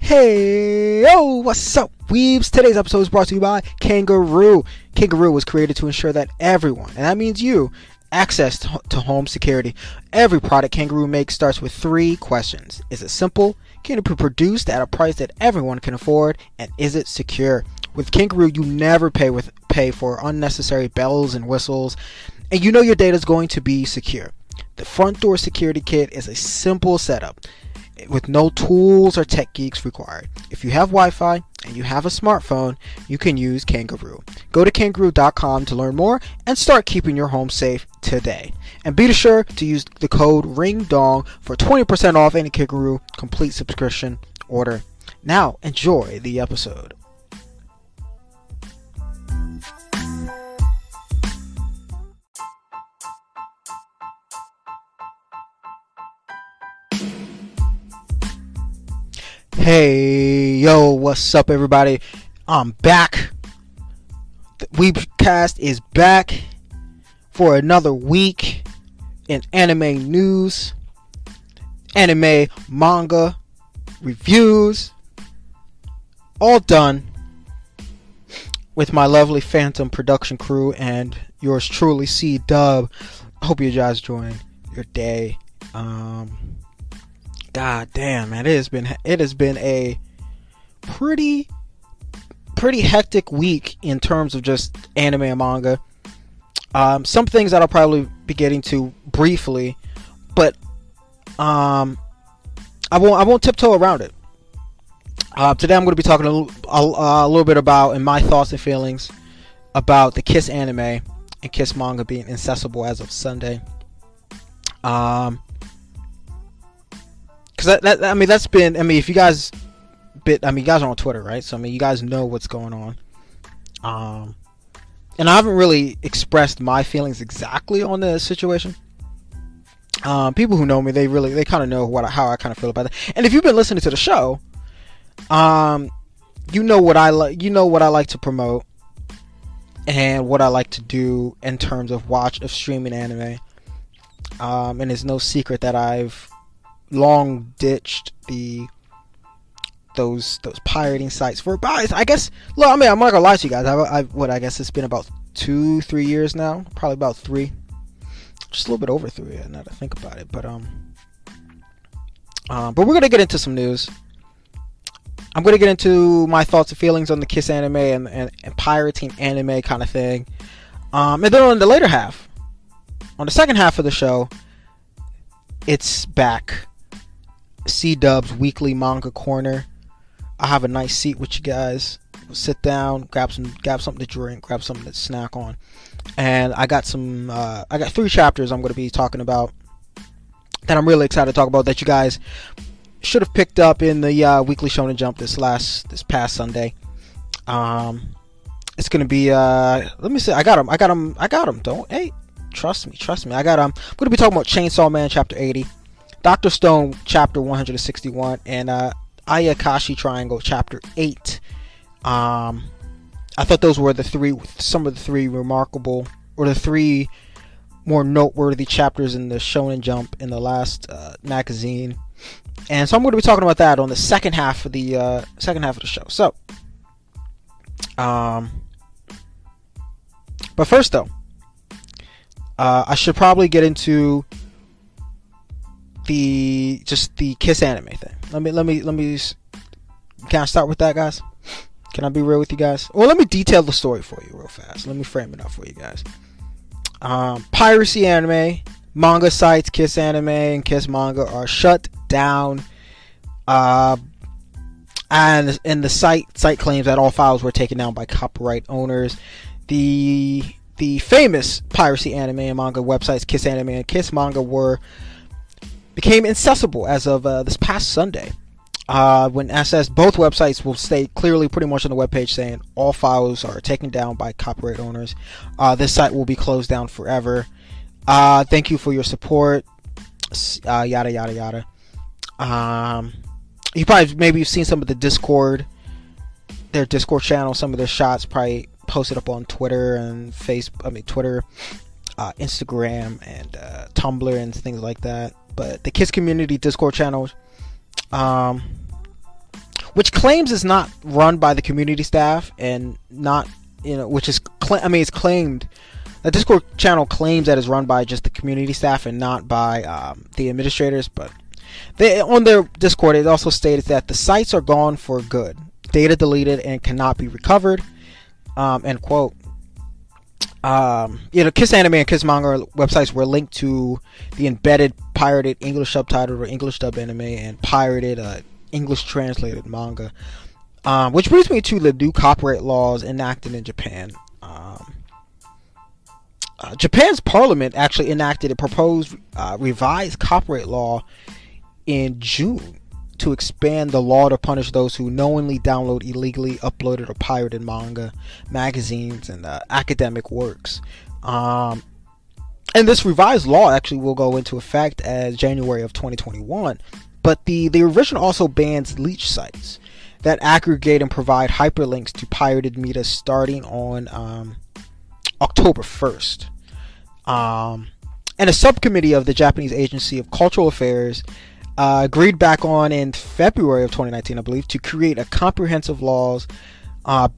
Hey, yo, what's up, weebs? Today's episode is brought to you by Kangaroo. Kangaroo was created to ensure that everyone, and that means you, access to home security. Every product Kangaroo makes starts with 3 questions. Is it simple? Can it be produced at a price that everyone can afford? And is it secure? With Kangaroo, you never pay for unnecessary bells and whistles, and you know your data is going to be secure. The front door security kit is a simple setup with no tools or tech geeks required. If you have Wi-Fi and you have a smartphone, you can use Kangaroo. Go to kangaroo.com to learn more and start keeping your home safe today. And be sure to use the code RINGDONG for 20% off any Kangaroo complete subscription order. Now, enjoy the episode. Hey, yo, what's up, everybody? I'm back. The WeebCast is back for another week in anime news, anime manga reviews, all done with my lovely Phantom production crew and yours truly, C-Dub. I hope you guys enjoying your day. God damn, man, it has been a pretty hectic week in terms of just anime and manga. Some things that I'll probably be getting to briefly, but I won't tiptoe around it. Today I'm going to be talking a little bit about and my thoughts and feelings about the KissAnime and KissManga being accessible as of Sunday. Because that's been, if you guys you guys are on Twitter, right? So you guys know what's going on. And I haven't really expressed my feelings exactly on the situation. People who know me, they kind of know how I kind of feel about it. And if you've been listening to the show, you know what I like to promote and what I like to do in terms of streaming anime. And it's no secret that I've long ditched those pirating sites for about, I guess. Look, I'm not gonna lie to you guys. I guess it's been about 2-3 years now, probably about 3, just a little bit over 3. Now that I think about it, but we're gonna get into some news. I'm gonna get into my thoughts and feelings on the KissAnime and pirating anime kind of thing, and then on the later half, on the second half of the show, it's back. C-Dub's weekly Manga Corner. I have a nice seat with you guys. We'll sit down, grab something to drink, grab something to snack on, and I got 3 chapters I'm going to be talking about that I'm really excited to talk about that you guys should have picked up in the Weekly Shonen Jump this past Sunday. It's going to be let me see. I got them. Trust me. I'm going to be talking about Chainsaw Man chapter 80. Dr. Stone chapter 161 and Ayakashi Triangle chapter 8. I thought those were some of the 3 remarkable, or the 3 more noteworthy chapters in the Shonen Jump in the last magazine. And so I'm going to be talking about that on the second half of the show. So, but first though, I should probably get into the KissAnime thing. Let me can I start with that, guys? Can I be real with you guys? Well, let me detail the story for you real fast. Let me frame it up for you guys. Piracy anime manga sites KissAnime and KissManga are shut down, and the site claims that all files were taken down by copyright owners. The famous piracy anime and manga websites KissAnime and KissManga became accessible as of this past Sunday. When accessed, both websites will state clearly pretty much on the webpage saying all files are taken down by copyright owners. This site will be closed down forever. Thank you for your support. Yada yada yada. You've seen some of the their Discord channel, some of their shots probably posted up on Twitter and Instagram and Tumblr and things like that. But the Kiss Community Discord channels which claims is not run by the community staff and not, which is, it's claimed. The Discord channel claims that it's run by just the community staff and not by the administrators, but on their Discord it also stated that the sites are gone for good, data deleted and cannot be recovered, end quote. KissAnime and KissManga websites were linked to the embedded pirated English subtitled or English dub anime and pirated English translated manga, which brings me to the new copyright laws enacted in Japan. Japan's parliament actually enacted a proposed revised copyright law in June to expand the law to punish those who knowingly download illegally uploaded or pirated manga, magazines, and academic works. And this revised law actually will go into effect as January of 2021. But the revision also bans leech sites that aggregate and provide hyperlinks to pirated media starting on October 1st. And a subcommittee of the Japanese Agency of Cultural Affairs agreed back on in February of 2019, I believe, to create a comprehensive laws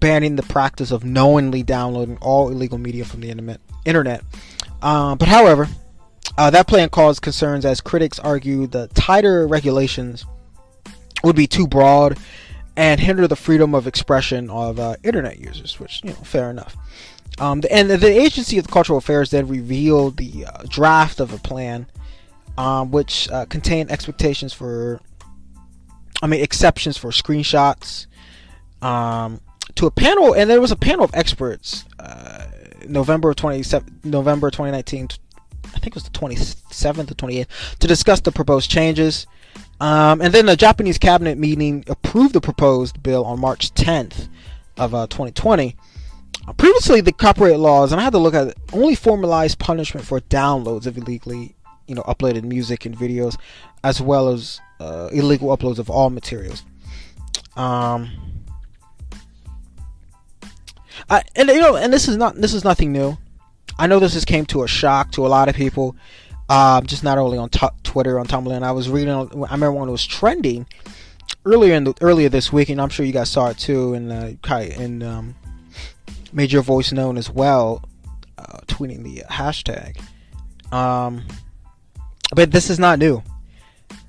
banning the practice of knowingly downloading all illegal media from the internet. But however, that plan caused concerns as critics argued the tighter regulations would be too broad and hinder the freedom of expression of internet users, which, fair enough. And the Agency of Cultural Affairs then revealed the draft of a plan, which contained exceptions for screenshots, to a panel, and there was a panel of experts, November 2019, I think it was the 27th or 28th, to discuss the proposed changes. And then the Japanese cabinet meeting approved the proposed bill on March 10th of 2020. Previously, the copyright laws, and I had to look at it, only formalized punishment for downloads of illegally, uploaded music and videos, as well as illegal uploads of all materials. And this is nothing new. I know this came to a shock to a lot of people, just not only on Twitter, on Tumblr. And I was reading. I remember when it was trending earlier this week, and I'm sure you guys saw it too. And made your voice known as well, tweeting the hashtag. But this is not new.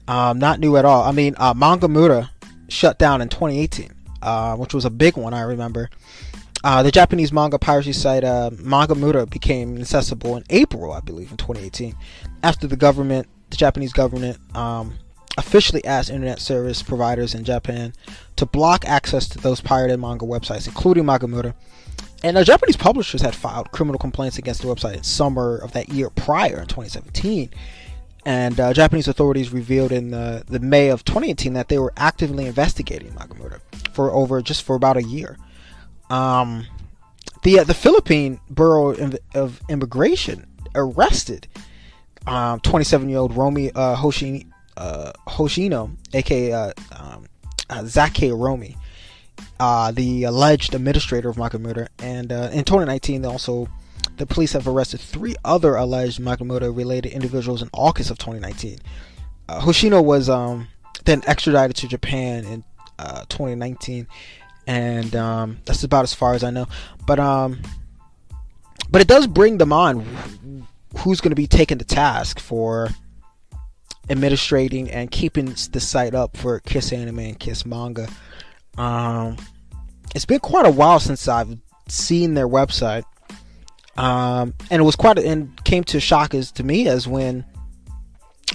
Not new at all. Manga Corner shut down in 2018, which was a big one, I remember. The Japanese manga piracy site Manga Corner became accessible in April, I believe, in 2018, after the Japanese government officially asked internet service providers in Japan to block access to those pirated manga websites, including Manga Corner. And Japanese publishers had filed criminal complaints against the website in summer of that year prior, in 2017. And Japanese authorities revealed in the May of 2018 that they were actively investigating Manga Corner for about a year. The Philippine Bureau of Immigration arrested 27-year-old Romi Hoshino, aka Zake Romi, the alleged administrator of Manga Corner. And in 2019, the police have arrested 3 other alleged Manga Corner related individuals in August of 2019. Hoshino was then extradited to Japan in 2019, and that's about as far as I know. But it does bring to mind who's going to be taken to task for administrating and keeping the site up for KissAnime and KissManga. It's been quite a while since I've seen their website, and it was came to shock to me as when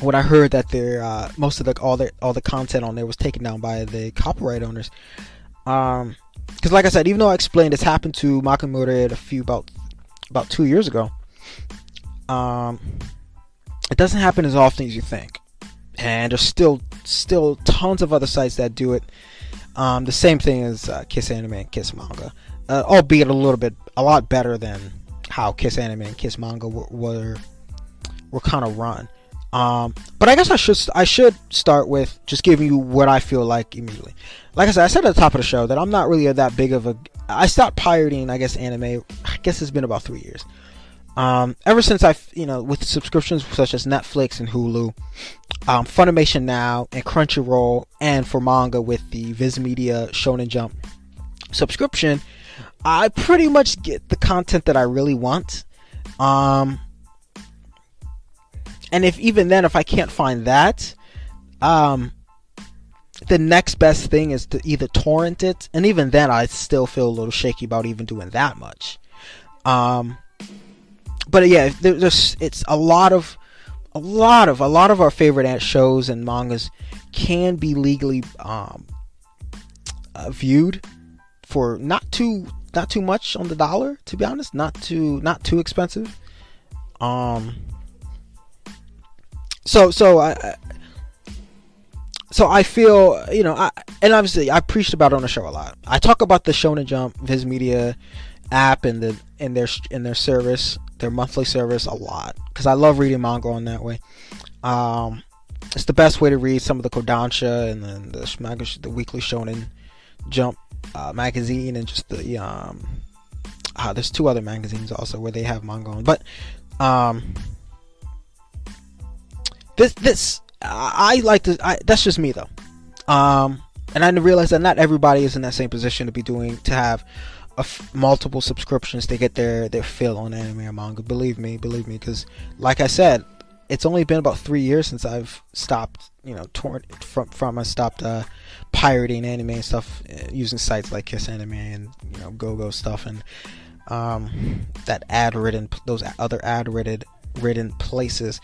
I heard that their most of all the content on there was taken down by the copyright owners. Because like I said, even though I explained this happened to Manga Corner about 2 years ago, it doesn't happen as often as you think, and there's still tons of other sites that do it. The same thing as KissAnime and KissManga, albeit a lot better than how KissAnime and KissManga were kind of run. But I guess I should start with just giving you what I feel like immediately. Like I said at the top of the show that I'm not really that big of a. I stopped pirating, I guess, anime. I guess it's been about 3 years. Ever since with subscriptions such as Netflix and Hulu, Funimation Now, and Crunchyroll, and for manga with the Viz Media Shonen Jump subscription, I pretty much get the content that I really want. And if even then, if I can't find that, the next best thing is to either torrent it, and even then I still feel a little shaky about even doing that much. But yeah, it's a lot of our favorite shows and mangas can be legally viewed for not too much on the dollar, to be honest, not too expensive. So I feel, and obviously I preached about it on the show a lot. I talk about the Shonen Jump Viz Media app and their service, their monthly service, a lot, because I love reading manga on that way. It's the best way to read some of the Kodansha and then the weekly Shonen Jump magazine, and just the there's 2 other magazines also where they have manga on. But this I like to. That's just me though. And I realize that not everybody is in that same position to have multiple subscriptions to get their fill on anime or manga. Believe me, because like I said, it's only been about 3 years since I've stopped, I stopped pirating anime and stuff using sites like KissAnime and GoGo stuff and those other ad-ridden places.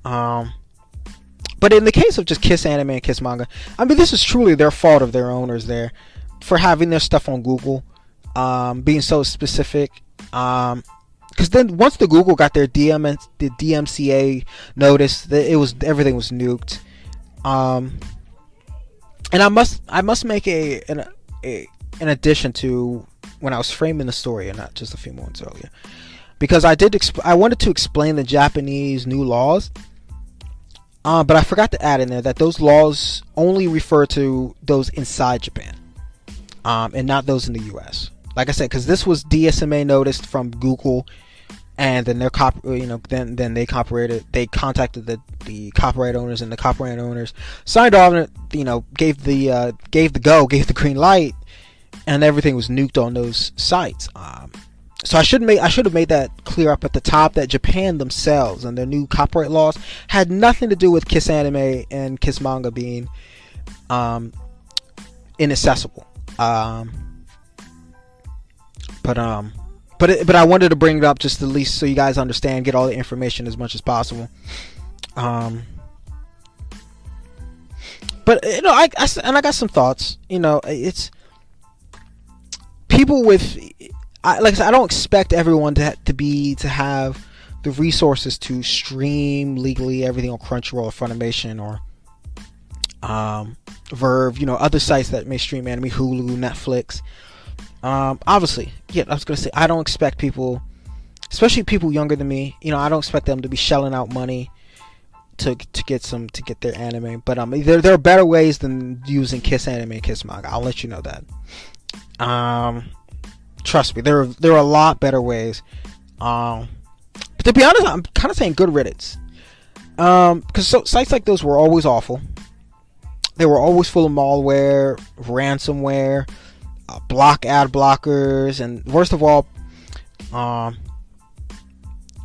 But in the case of just KissAnime and KissManga, I mean, this is truly their fault of their owners there for having their stuff on Google, being so specific. Because then once the Google got their the DMCA notice, that everything was nuked. And I must make an addition to when I was framing the story, and not just a few moments earlier, because I wanted to explain the Japanese new laws. But I forgot to add in there that those laws only refer to those inside Japan, and not those in the U.S. Like I said, because this was DSMA noticed from Google, and then then they contacted the copyright owners, and the copyright owners signed off on it. Gave the green light, and everything was nuked on those sites. So I should have made that clear up at the top, that Japan themselves and their new copyright laws had nothing to do with KissAnime and KissManga being inaccessible. But I wanted to bring it up just at least so you guys understand, get all the information as much as possible. But I got some thoughts. It's people with. Like I said, I don't expect everyone to have the resources to stream legally everything on Crunchyroll or Funimation or Verve, other sites that may stream anime, Hulu, Netflix. Obviously, yeah, I was gonna say, I don't expect people, especially people younger than me, I don't expect them to be shelling out money to get their anime. But there are better ways than using KissAnime and KissManga. I'll let you know that. Trust me, there are a lot better ways. But to be honest, I'm kind of saying good riddance. Because sites like those were always awful. They were always full of malware, ransomware, block ad blockers, and worst of all,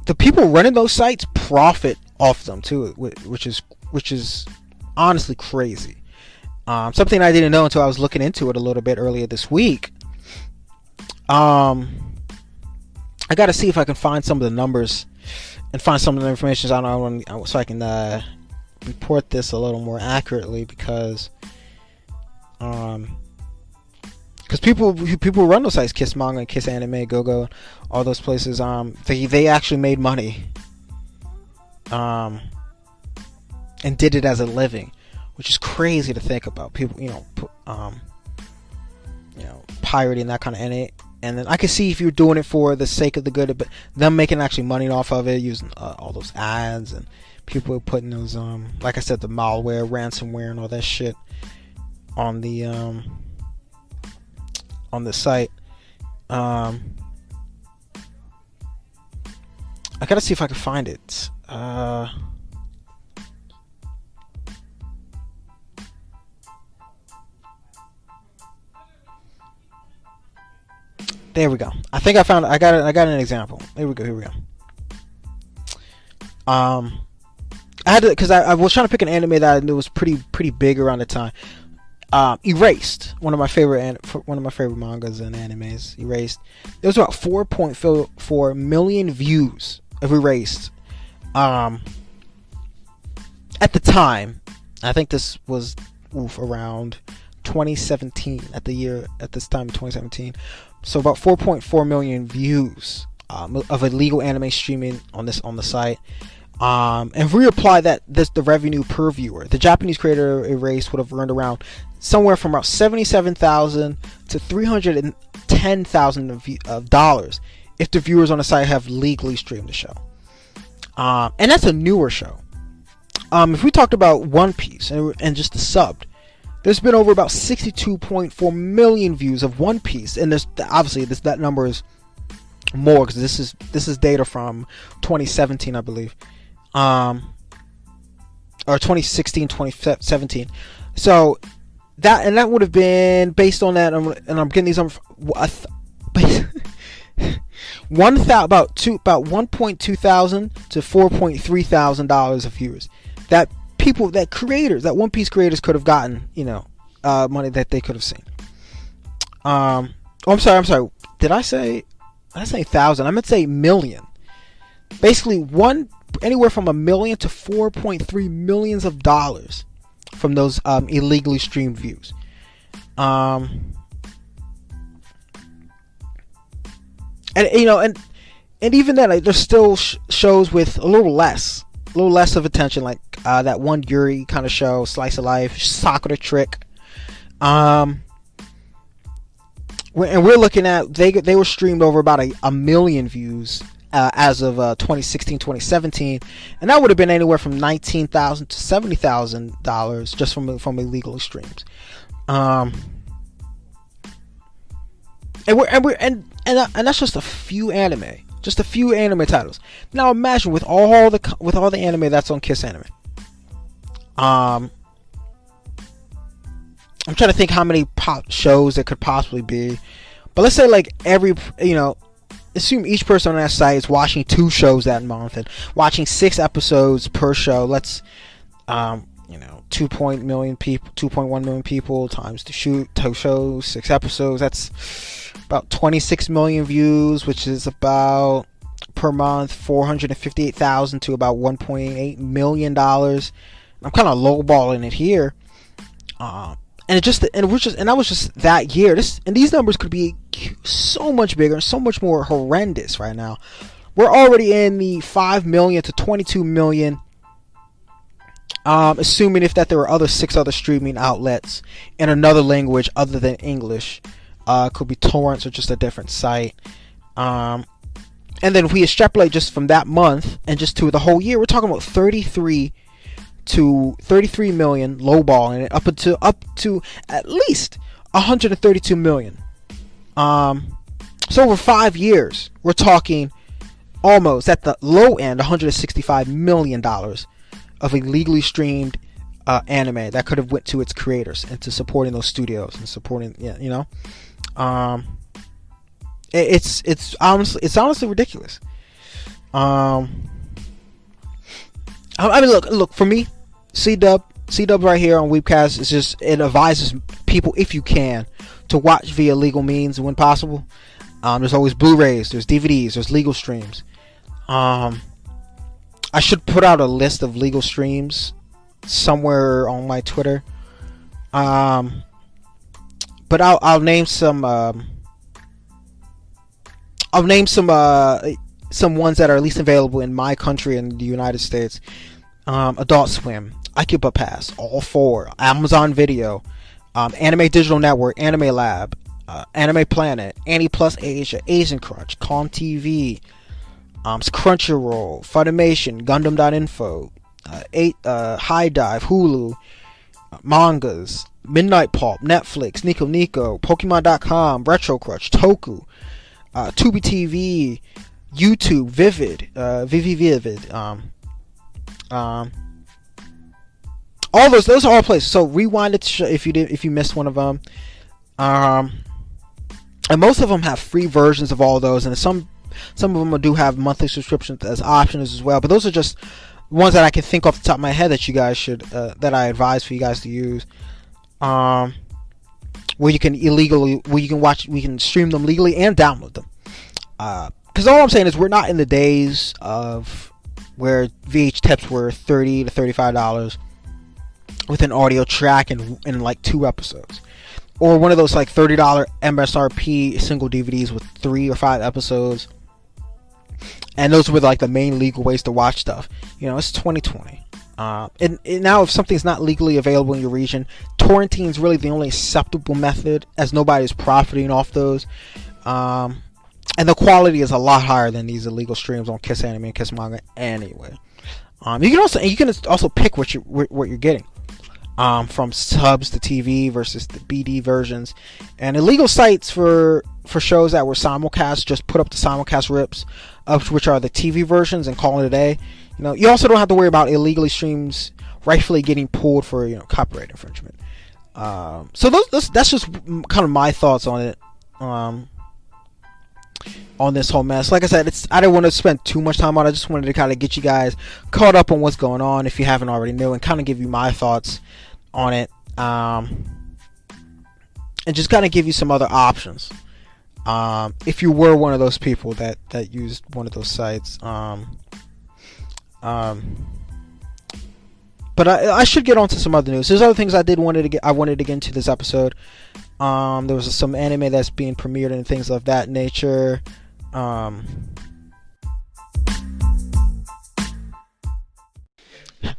the people running those sites profit off them too, which is honestly crazy. Something I didn't know until I was looking into it a little bit earlier this week. I gotta see if I can find some of the numbers and find some of the information so I can report this a little more accurately, because people who run those sites, KissManga and KissAnime, GoGo, all those places, they actually made money, and did it as a living, which is crazy to think about. People, pirating that kind of anime. And then I can see if you're doing it for the sake of the good, but them making actually money off of it, using all those ads, and people putting those, like I said, the malware, ransomware, and all that shit on the site. I gotta see if I can find it. There we go. I think I found. I got an example. Here we go. I had to, because I was trying to pick an anime that I knew was pretty big around the time. Erased, one of my favorite mangas and animes. Erased. There was about 4.4 million views of Erased. At the time, I think this was around 2017. At this time, 2017. So about 4.4 million views of illegal anime streaming on the site. And if we apply the revenue per viewer, the Japanese creator Erased would have earned around somewhere from about $77,000 to $310,000 of dollars if the viewers on the site have legally streamed the show. And that's a newer show. If we talked about One Piece and just the subbed, there's been over about 62.4 million views of One Piece, and that number is more because this is data from 2017, I believe. Or 2016, 2017. So that would have been based on that, and I'm getting these about $1.2 thousand to $4.3 thousand of viewers that One Piece creators could have gotten, money that they could have seen. I'm sorry. Did I say thousand? I meant to say million. Basically, anywhere from $1 million to $4.3 million of dollars from those illegally streamed views. And even then, there's still shows with a little less of attention, like that one Yuri kind of show, Slice of Life, Sakura Trick. And we're looking at they were streamed over about a million views as of 2016, 2017, and that would have been anywhere from $19,000 to $70,000 just from illegal streams. And that's just a few anime titles. Now imagine with all the anime that's on KissAnime. I'm trying to think how many shows there could possibly be, but let's say like assume each person on that site is watching 2 shows that month and watching 6 episodes per show. Let's 2.1 million people times 2 shows, 6 episodes. That's about 26 million views, which is about per month 458,000 to about $1.8 million. I'm kind of lowballing it here. And that was just that year. These numbers could be so much bigger, so much more horrendous right now. We're already in the 5 million to 22 million. Assuming that there were 6 other streaming outlets in another language other than English. Could be torrents or just a different site. And then if we extrapolate just from that month and just to the whole year, we're talking about 33 million lowballing it up to at least 132 million. So over 5 years, we're talking almost at the low end $165 million of illegally streamed anime that could have went to its creators and to supporting those studios and supporting it's honestly ridiculous. I mean, look for me, C-Dub right here on WeebCast it advises people, if you can, to watch via legal means when possible. There's always Blu-rays, there's DVDs, there's legal streams. I should put out a list of legal streams somewhere on my Twitter. But I'll name some some ones that are at least available in my country in the United States. Adult Swim, Akiba Pass, All 4, Amazon Video, Anime Digital Network, Anime Lab, Anime Planet, Annie Plus Asia, Asian Crunch, Calm TV, Crunchyroll, Funimation, Gundam.info, High Dive, Hulu, Mangas, Midnight Pulp, Netflix, Nico Nico, Pokemon.com, Retro Crunch, Toku, Tubi TV, YouTube, Vivid, Vivid, all those are all places. So rewind it if you missed one of them. And most of them have free versions of all those, and some of them do have monthly subscriptions as options as well. But those are just ones that I can think off the top of my head that you guys should that I advise for you guys to use. Where you can stream them legally and download them. Because all I'm saying is we're not in the days of where VH tapes were $30 to $35 with an audio track and like 2 episodes, or one of those like $30 MSRP single DVDs with 3 or 5 episodes. And those were like the main legal ways to watch stuff. It's 2020. And now if something's not legally available in your region, torrenting is really the only acceptable method, as nobody's profiting off those. And the quality is a lot higher than these illegal streams on KissAnime and KissManga anyway. You can also pick what you're getting. From subs to TV versus the BD versions. And illegal sites for shows that were simulcast just put up the simulcast rips, which are the TV versions, and call it a day. You also don't have to worry about illegally streams rightfully getting pulled for copyright infringement. So that's just kind of my thoughts on it. On this whole mess. Like I said, I didn't want to spend too much time on it. I just wanted to kind of get you guys caught up on what's going on if you haven't already knew, and kind of give you my thoughts on it, and just kind of give you some other options if you were one of those people that used one of those sites. But I should get on to some other news. There's other things I wanted to get into this episode. There was some anime that's being premiered and things of that nature.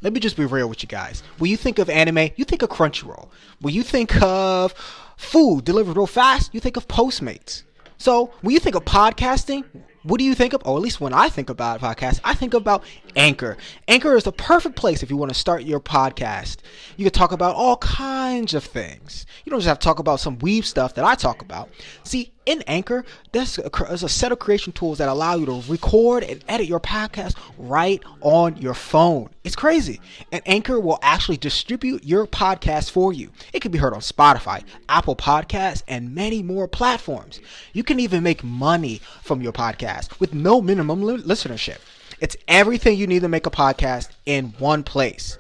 Let me just be real with you guys. When you think of anime, you think of Crunchyroll. When you think of food delivered real fast, you think of Postmates. So when you think of podcasting, what do you think of? Or at least when I think about podcasts, I think about Anchor. Anchor is the perfect place if you want to start your podcast. You can talk about all kinds of things. You don't just have to talk about some weeb stuff that I talk about. See, in Anchor, there's a set of creation tools that allow you to record and edit your podcast right on your phone. It's crazy. And Anchor will actually distribute your podcast for you. It can be heard on Spotify, Apple Podcasts, and many more platforms. You can even make money from your podcast with no minimum listenership. It's everything you need to make a podcast in one place.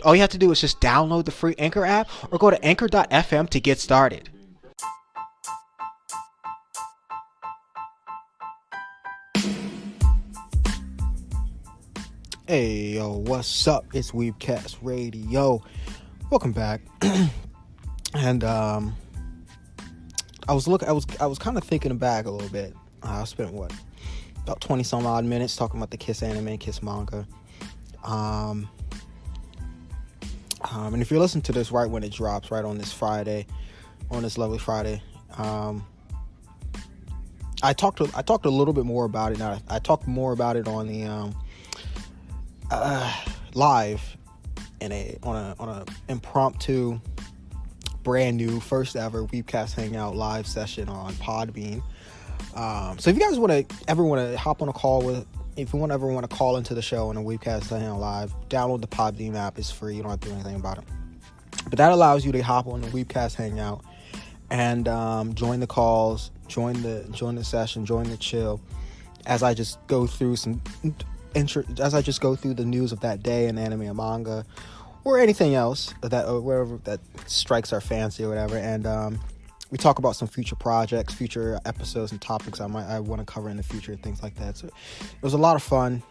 All you have to do is just download the free Anchor app or go to anchor.fm to get started. Hey yo, what's up? It's WeebCast Radio. Welcome back. And I was kind of thinking back a little bit. I spent about 20 some odd minutes talking about the KissAnime KissManga. And if you're listening to this right when it drops, right on this Friday, on this lovely Friday, I talked a little bit more about it. Now I talked more about it on the live on a impromptu, brand new, first ever WeebCast Hangout live session on Podbean. So if you guys ever want to hop on a call if you ever want to call into the show on a WeebCast Hangout live, download the Podbean app. It's free. You don't have to do anything about it. But that allows you to hop on the WeebCast Hangout and join the calls, join the session, join the chill, as I just go through the news of that day in anime and manga, or anything else wherever that strikes our fancy or whatever. And we talk about some future projects, future episodes, and topics I want to cover in the future, things like that. So it was a lot of fun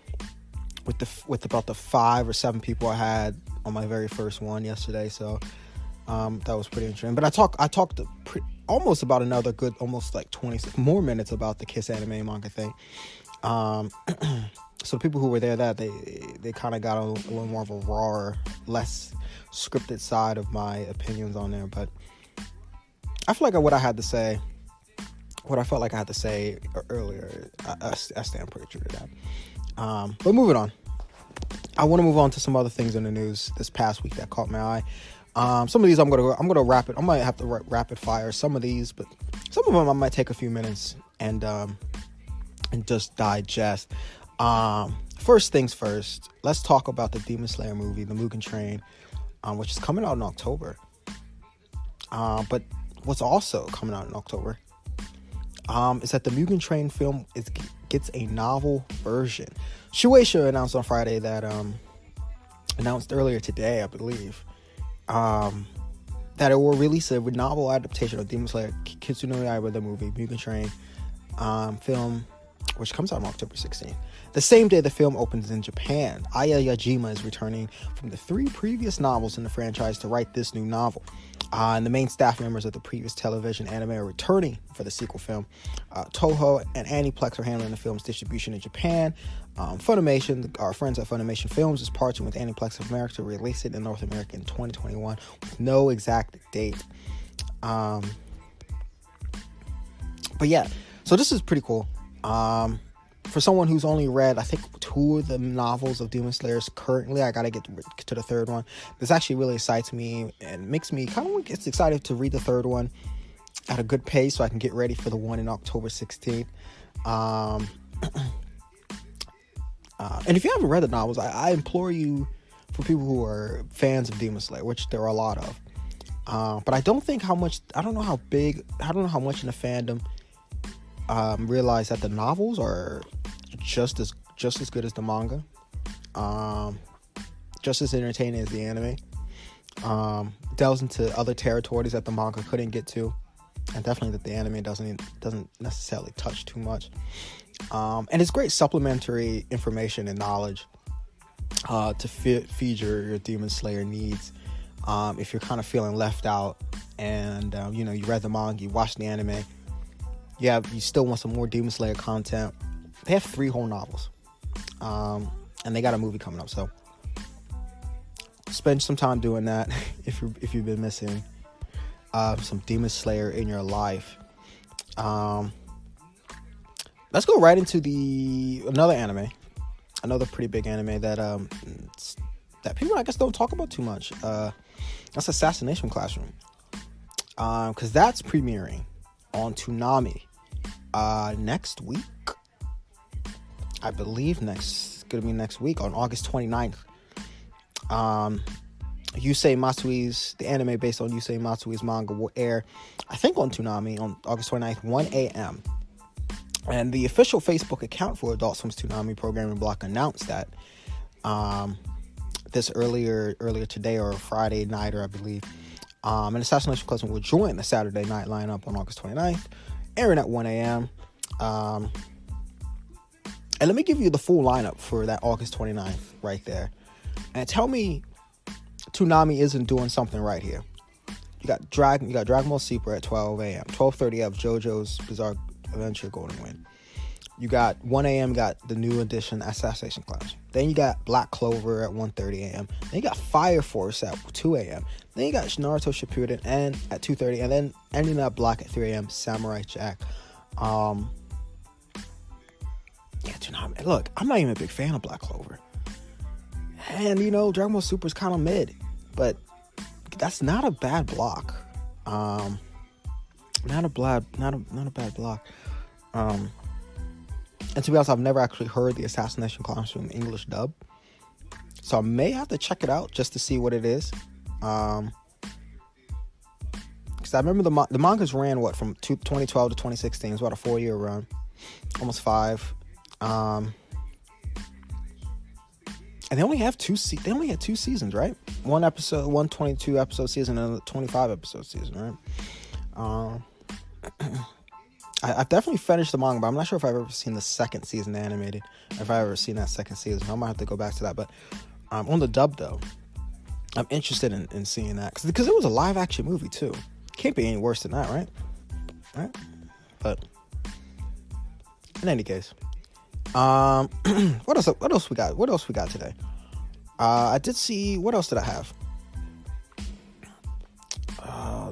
with about the 5 or 7 people I had on my very first one yesterday. So that was pretty interesting. But I talked almost about another good, almost like 20 more minutes about the KissAnime manga thing. So the people who were there, they kind of got a little more of a raw, less scripted side of my opinions on there. But I feel like what I felt like I had to say earlier, I stand pretty true to that. But moving on, I want to move on to some other things in the news this past week that caught my eye. Some of these I'm gonna rapid. I might have to rapid fire some of these, but some of them I might take a few minutes and just digest. First things first, let's talk about the Demon Slayer movie, the Mugen Train, which is coming out in October. But what's also coming out in October is that the Mugen Train film gets a novel version. Shueisha announced on Friday that announced earlier today, I believe, that it will release a novel adaptation of Demon Slayer Kimetsu no Yaiba, the movie Mugen Train film, which comes out on October 16th. The same day the film opens in Japan, Aya Yajima is returning from the 3 previous novels in the franchise to write this new novel. And the main staff members of the previous television anime are returning for the sequel film. Toho and Aniplex are handling the film's distribution in Japan. Funimation, our friends at Funimation Films, is partnering with Aniplex of America to release it in North America in 2021 with no exact date. But yeah, so this is pretty cool. For someone who's only read, I think, 2 of the novels of Demon Slayers currently, I gotta get to the 3rd one. This actually really excites me and makes me kind of get excited to read the 3rd one at a good pace so I can get ready for the one in October 16th. And if you haven't read the novels, I implore you, for people who are fans of Demon Slayer, which there are a lot of, but I don't know how much in the fandom realize that the novels are just as good as the manga, just as entertaining as the anime, delves into other territories that the manga couldn't get to, and definitely that the anime doesn't necessarily touch too much, and it's great supplementary information and knowledge to feed your Demon Slayer needs, if you're kind of feeling left out and you read the manga, you watched the anime, you still want some more Demon Slayer content. They have 3 whole novels, and they got a movie coming up. So spend some time doing that if you've been missing some Demon Slayer in your life. Let's go right into another pretty big anime that people, I guess, don't talk about too much. That's Assassination Classroom, because that's premiering on Toonami next week. I believe it's gonna be next week on August 29th. Yusei Matsui's, the anime based on Yusei Matsui's manga, will air, I think, on Toonami on August 29th, 1 a.m. And the official Facebook account for Adult Swim's Toonami programming block announced that this earlier today, or Friday night, or I believe. And Assassination Classroom will join the Saturday night lineup on August 29th, airing at 1 a.m. And let me give you the full lineup for that August 29th right there. And tell me Toonami isn't doing something right here. You got Dragon Ball Super at 12 a.m. 12:30 you have JoJo's Bizarre Adventure Golden Wind. You got 1 a.m. got the new edition Assassination Classroom. Then you got Black Clover at 1:30 a.m. Then you got Fire Force at 2 a.m. Then you got Naruto Shippuden and at 2:30, and then ending up Black at 3 a.m. Samurai Jack. Toonami. Look, I'm not even a big fan of Black Clover, and Dragon Ball Super is kind of mid, but that's not a bad block. Not a bad block. And to be honest, I've never actually heard the Assassination Classroom English dub, so I may have to check it out just to see what it is. Because I remember the mangas ran from 2012 to 2016. It's about a 4-year run, almost 5. And they only had 2 seasons, right? 1 22 episode season and a 25 episode season, right? I've definitely finished the manga, but I'm not sure if I've ever seen the 2nd season animated. If I've ever seen that 2nd season, I might have to go back to that. But on the dub, though, I'm interested in seeing that because it was a live action movie too. Can't be any worse than that, right? But in any case, what else we got? What else we got today? I did see. What else did I have?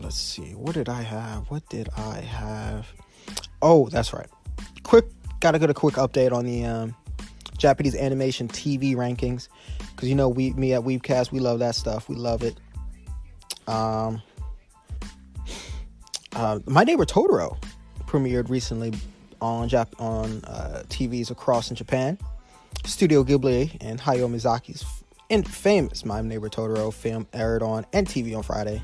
Let's see. What did I have? Oh, that's right. Gotta get a quick update on the Japanese animation TV rankings, because me at WeebCast, we love that stuff. We love it. My Neighbor Totoro premiered recently on TVs across in Japan. Studio Ghibli and Hayao Miyazaki's famous My Neighbor Totoro film aired on NTV on Friday,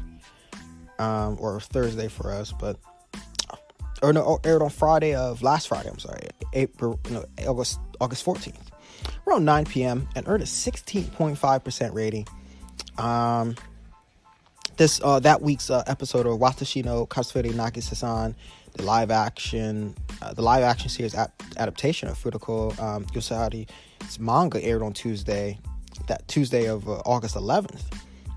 or Thursday for us, but or no, aired on Friday of last Friday. I'm sorry, August 14th, around 9 p.m. and earned a 16.5% rating. That week's episode of Watashi no Kasufere Nagi-Sasan, the live action series adaptation of Furiko Yosari's manga, aired on Tuesday of August 11th,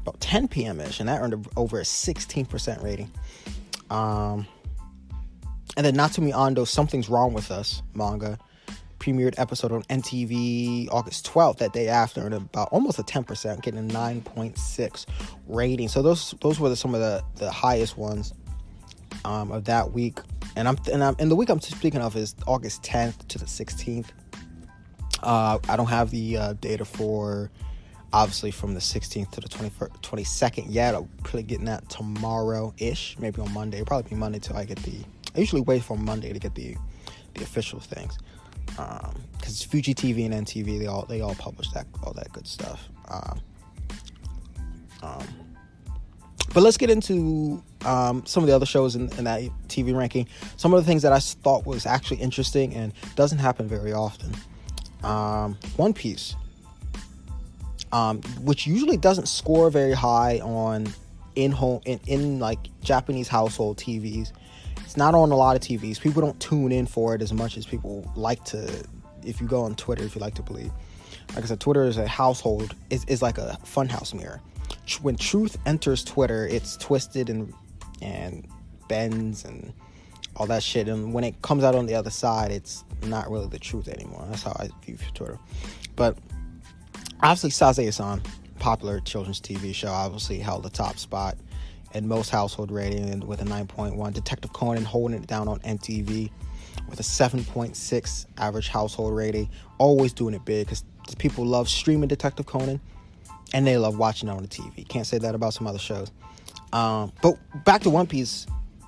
about 10 p.m. ish, and that earned over a 16% rating. And then Natsumi Ando's Something's Wrong With Us manga premiered episode on NTV August 12th, that day after, and about almost a 10%, getting a 9.6 rating. So those were some of the highest ones of that week. And the week I'm speaking of is August 10th to the 16th. I don't have the data for, obviously, from the 16th to the 22nd yet. I'll probably getting that tomorrow-ish, maybe on Monday. It'll probably be Monday till I get I usually wait for Monday to get the official things. Because Fuji TV and NTV, they all publish all that good stuff. But let's get into some of the other shows in that TV ranking. Some of the things that I thought was actually interesting and doesn't happen very often. One Piece, which usually doesn't score very high on in like Japanese household TVs. It's not on a lot of TVs. People don't tune in for it as much as people like to. If you go on Twitter, if you like to believe, like I said, Twitter is a household, is like a funhouse mirror. When truth enters Twitter, it's twisted and bends and all that shit. And when it comes out on the other side, it's not really the truth anymore. That's how I view Twitter. But obviously, Sazae-san, popular children's TV show, obviously held the top spot in most household rating with a 9.1. Detective Conan holding it down on NTV with a 7.6 average household rating. Always doing it big because people love streaming Detective Conan and they love watching it on the TV. Can't say that about some other shows. But back to One Piece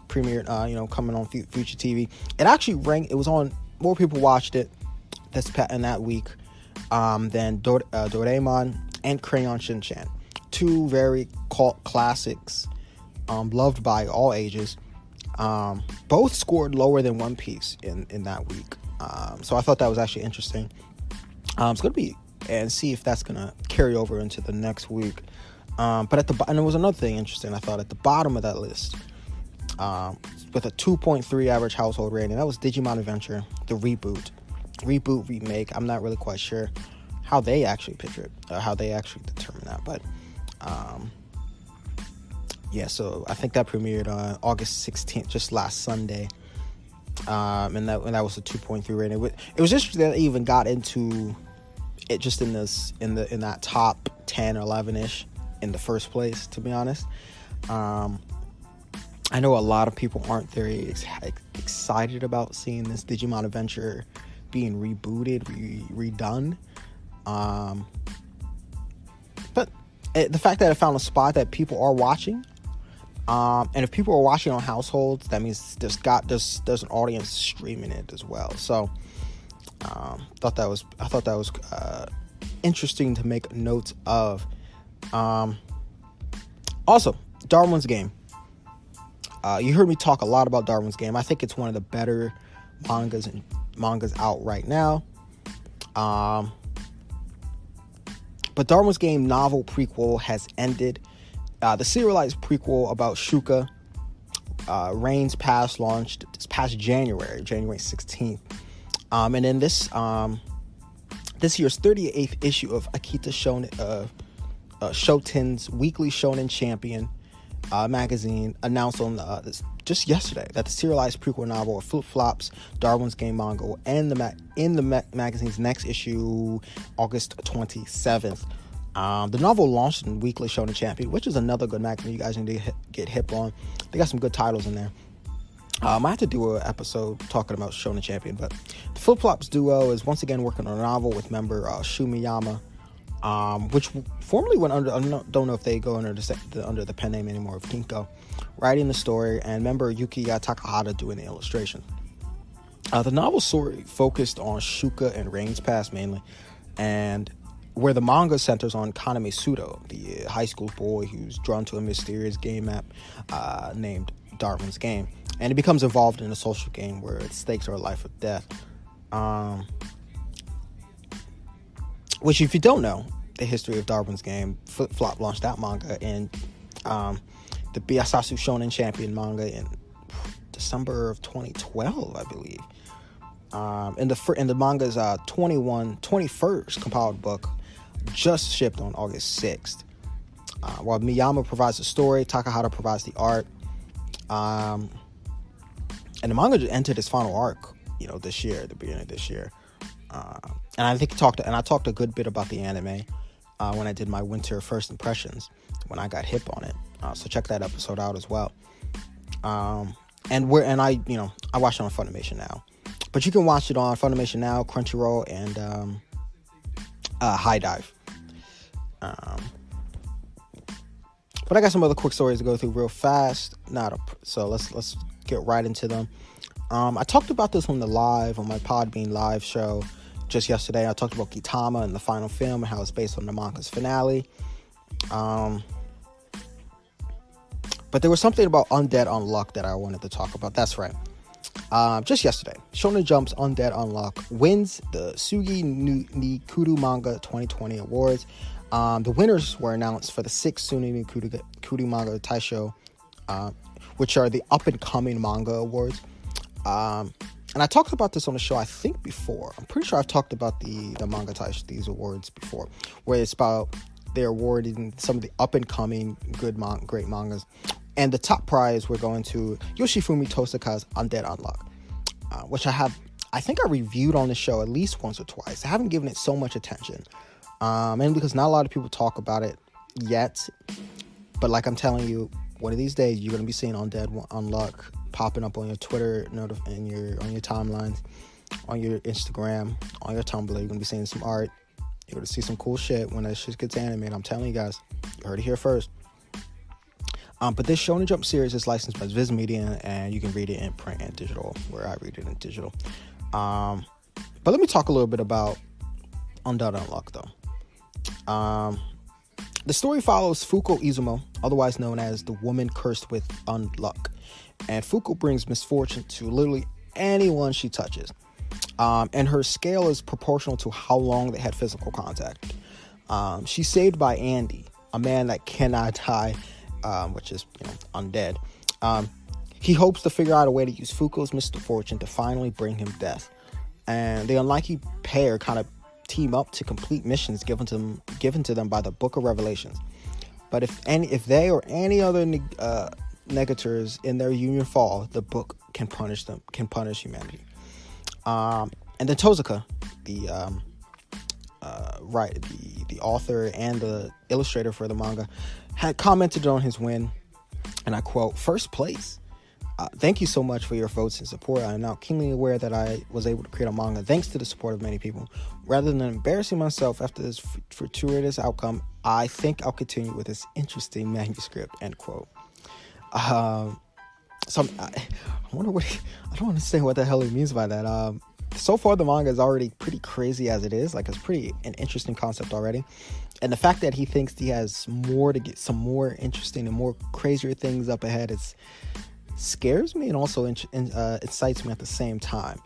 premiered, coming on Future TV. It actually ranked. It was on. More people watched it in that week than Doraemon and Crayon Shin-chan. Two very cult classics. Loved by all ages. Both scored lower than One Piece in that week. So I thought that was actually interesting. It's going to be, and see if that's going to carry over into the next week. But and there was another thing interesting, I thought, at the bottom of that list, with a 2.3 average household rating. That was Digimon Adventure, the reboot, remake. I'm not really quite sure how they actually picture it, how they actually determine that. But, yeah, so I think that premiered on August 16th, just last Sunday. And that was a 2.3 rating. It was interesting that it even got into it just in that top 10 or 11-ish in the first place, to be honest. I know a lot of people aren't very excited about seeing this Digimon Adventure being rebooted, redone. But the fact that it found a spot that people are watching, and if people are watching on households, that means there's an audience streaming it as well. So I thought that was interesting to make notes of. Also, Darwin's Game. You heard me talk a lot about Darwin's Game. I think it's one of the better mangas out right now. But Darwin's Game novel prequel has ended. The serialized prequel about Shuka, Rain's Past, launched this past January 16th. And in this year's 38th issue of Akita Shoten's Weekly Shonen Champion magazine announced on just yesterday that the serialized prequel novel of Flip Flop's Darwin's Game manga will end in the magazine's next issue, August 27th. The novel launched in Weekly Shonen Champion, which is another good magazine you guys need to get hip on. They got some good titles in there. I have to do an episode talking about Shonen Champion, but the Flip Flops duo is once again working on a novel with member Shumiyama, which formerly went under, I don't know if they go under the pen name anymore, of Kinko, writing the story, and member Yukiya Takahata doing the illustration. The novel story focused on Shuka and Rain's past mainly, and where the manga centers on Kaname Sudo, the high school boy who's drawn to a mysterious game map named Darwin's Game. and he becomes involved in a social game where the stakes are life or death. Which, if you don't know the history of Darwin's Game, Flip Flop launched that manga in the Biasasu Shonen Champion manga in December of 2012, I believe. And the manga's 21st compiled book just shipped on August 6th. While Miyama provides the story, Takahata provides the art. And the manga just entered its final arc, this year, at the beginning of this year. And I think I talked a good bit about the anime when I did my winter first impressions, when I got hip on it. So check that episode out as well. I watched it on Funimation Now, but you can watch it on Funimation Now, Crunchyroll, and High Dive. But I got some other quick stories to go through real fast. So let's get right into them. I talked about this on my Podbean live show just yesterday. I talked about Gintama and the final film and how it's based on the manga's finale. But there was something about Undead Unluck that I wanted to talk about. That's right. Just yesterday, Shonen Jump's Undead Unluck wins the Sugi ni Kuru Manga 2020 awards. The winners were announced for the 6th Sugi ni Kuru Manga Taisho, which are the up-and-coming manga awards. And I talked about this on the show, I think, before. I'm pretty sure I've talked about the manga Taisho, these awards before, where it's about they're awarding some of the up-and-coming great mangas. And the top prize, we're going to Yoshifumi Tosaka's Undead Unluck, which I think I reviewed on the show at least once or twice. I haven't given it so much attention, and because not a lot of people talk about it yet. But like I'm telling you, one of these days you're going to be seeing Undead Unluck popping up on your Twitter, on your timelines, on your Instagram, on your Tumblr. You're going to be seeing some art. You're going to see some cool shit when that shit gets animated. I'm telling you guys, you heard it here first. But this Shonen Jump series is licensed by Viz Media, and you can read it in print and digital, where I read it in digital. But let me talk a little bit about Undead Unluck, though. The story follows Fuko Izumo, otherwise known as the woman cursed with unluck. And Fuko brings misfortune to literally anyone she touches. And her scale is proportional to how long they had physical contact. She's saved by Andy, a man that cannot die, which is undead. He hopes to figure out a way to use Fuko's misfortune to finally bring him death. And the unlikely pair kind of team up to complete missions given to them by the Book of Revelations. But if they or any other negators in their union fall, the book can punish humanity. And then Tosaka, the author and the illustrator for the manga, had commented on his win, and I quote, "First place. Thank you so much for your votes and support. I am now keenly aware that I was able to create a manga thanks to the support of many people. Rather than embarrassing myself after this fortuitous outcome, I think I'll continue with this interesting manuscript," end quote. I wonder I don't understand what the hell he means by that. So far the manga is already pretty crazy as it is. Like, it's pretty an interesting concept already. And the fact that he thinks he has more to get, some more interesting and more crazier things up ahead, scares me and also excites me at the same time.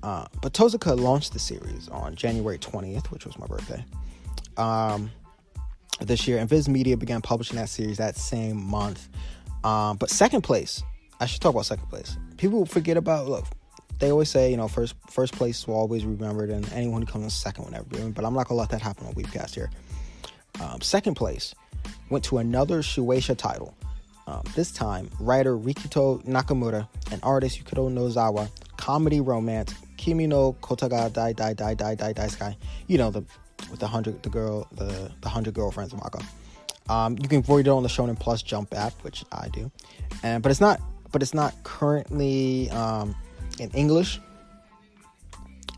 But Tosaka launched the series on January 20th, which was my birthday, this year. And Viz Media began publishing that series that same month. But second place, I should talk about second place. People forget about, look, they always say, first place will always be remembered, and anyone who comes in second will never be remembered. But I'm not going to let that happen on WeebCast here. Second place went to another Shueisha title. This time, writer Rikito Nakamura and artist Yukito Nozawa, comedy romance Kimi no Kotaga Dai Dai Dai Dai Dai Dai Sky. With the 100 girlfriends manga. You can read it on the Shonen Plus Jump app, which I do, but it's not currently in English.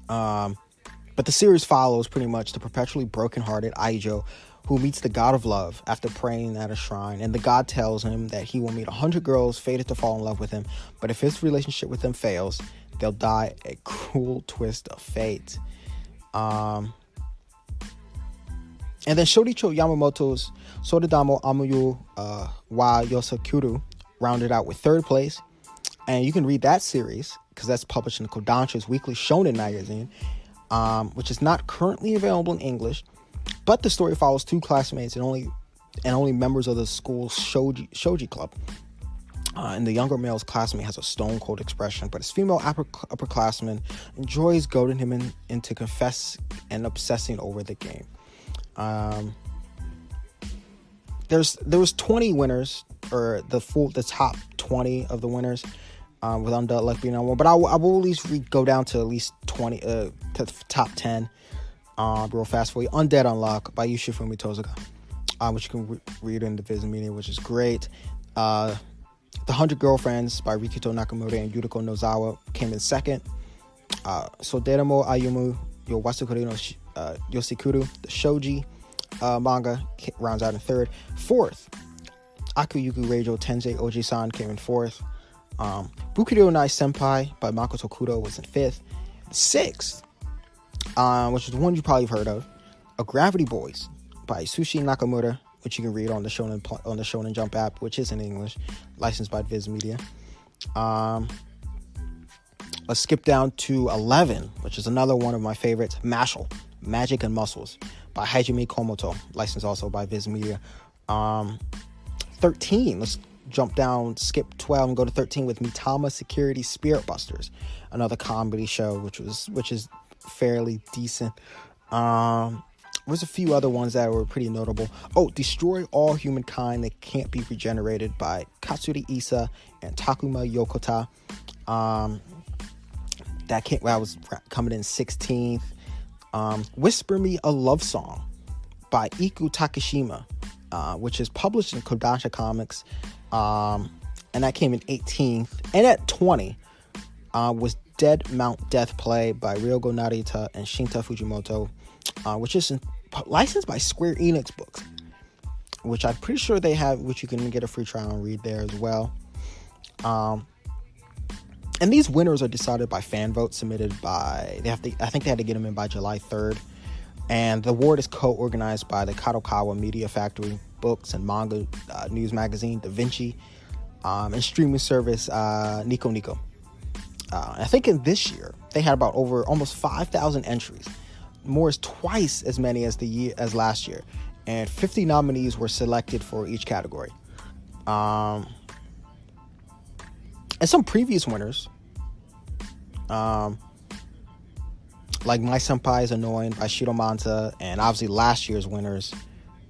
But the series follows pretty much the perpetually brokenhearted Aijo, who meets the god of love after praying at a shrine, and the god tells him that he will meet 100 girls fated to fall in love with him, but if his relationship with them fails, they'll die a cruel twist of fate. And then Shoricho Yamamoto's Soredamo Amuyu wa Yosakuru rounded out with third place. And you can read that series because that's published in the Kodansha's weekly shonen magazine, which is not currently available in English. But the story follows two classmates and only members of the school's shoji club. And the younger male's classmate has a stone cold expression, but his female upperclassman enjoys goading him into confess and obsessing over the game. There was 20 winners, or the top 20 of the winners, with Undead Luck being on one. But I will at least go down to at least 20 to the top 10 real fast for you. Undead Unlock by Yoshifumi Tosaka, which you can read in the Viz Media, which is great. The 100 Girlfriends by Rikito Nakamura and Yuriko Nozawa came in second. Soderamo Ayumu Yo Wasukuri no Yoshikuru, the shoji manga, rounds out in third. Fourth, Akuyuku Reijo Tensei Oji-san came in fourth. Bukuro Nai Senpai by Makoto Kudo was in fifth. Sixth, which is one you probably have heard of, A Gravity Boys by Sushi Nakamura, which you can read on the Shonen Jump app, which is in English, licensed by Viz Media. Let's skip down to 11, which is another one of my favorites, Mashal, Magic and Muscles by Hajime Komoto, licensed also by Viz Media. 13, let's jump down, skip 12 and go to 13 with Mitama Security Spirit Busters, another comedy show, which is fairly decent. There's a few other ones that were pretty notable. Destroy All Humankind That Can't Be Regenerated by Katsuri Isa and Takuma Yokota. That was coming in 16th. Whisper Me a Love Song by Iku Takashima, which is published in Kodansha Comics. And that came in 18th. And at 20 was Dead Mount Death Play by Ryogo Narita and Shinta Fujimoto, which is licensed by Square Enix Books, which I'm pretty sure they have, which you can get a free trial and read there as well. And these winners are decided by fan votes submitted by, I think they had to get them in by July 3rd. And the award is co-organized by the Kadokawa Media Factory, Books and Manga News Magazine, Da Vinci, and streaming service Nico Nico. I think in this year they had about almost 5,000 entries, more is twice as many as last year, and 50 nominees were selected for each category. And some previous winners, like My Senpai is Annoying by Shiro Manta, and obviously last year's winners,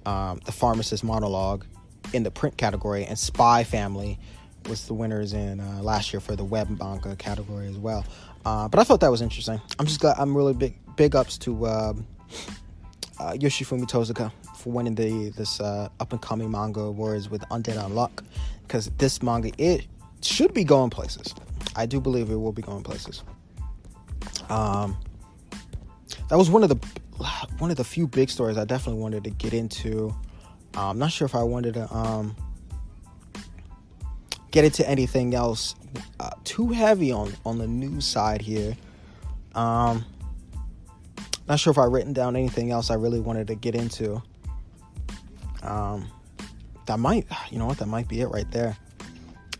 The Pharmacist Monologue in the print category, and Spy Family was the winners in last year for the web manga category as well. But I thought that was interesting. I'm just glad. I'm really big ups to Yoshifumi Tosaka for winning this up and coming manga awards with Undead Unluck, because this manga, it should be going places. I do believe it will be going places. That was one of the few big stories I definitely wanted to get into. I'm not sure if I wanted to get into anything else too heavy on the news side here. Not sure if I've written down anything else I really wanted to get into. That might be it right there.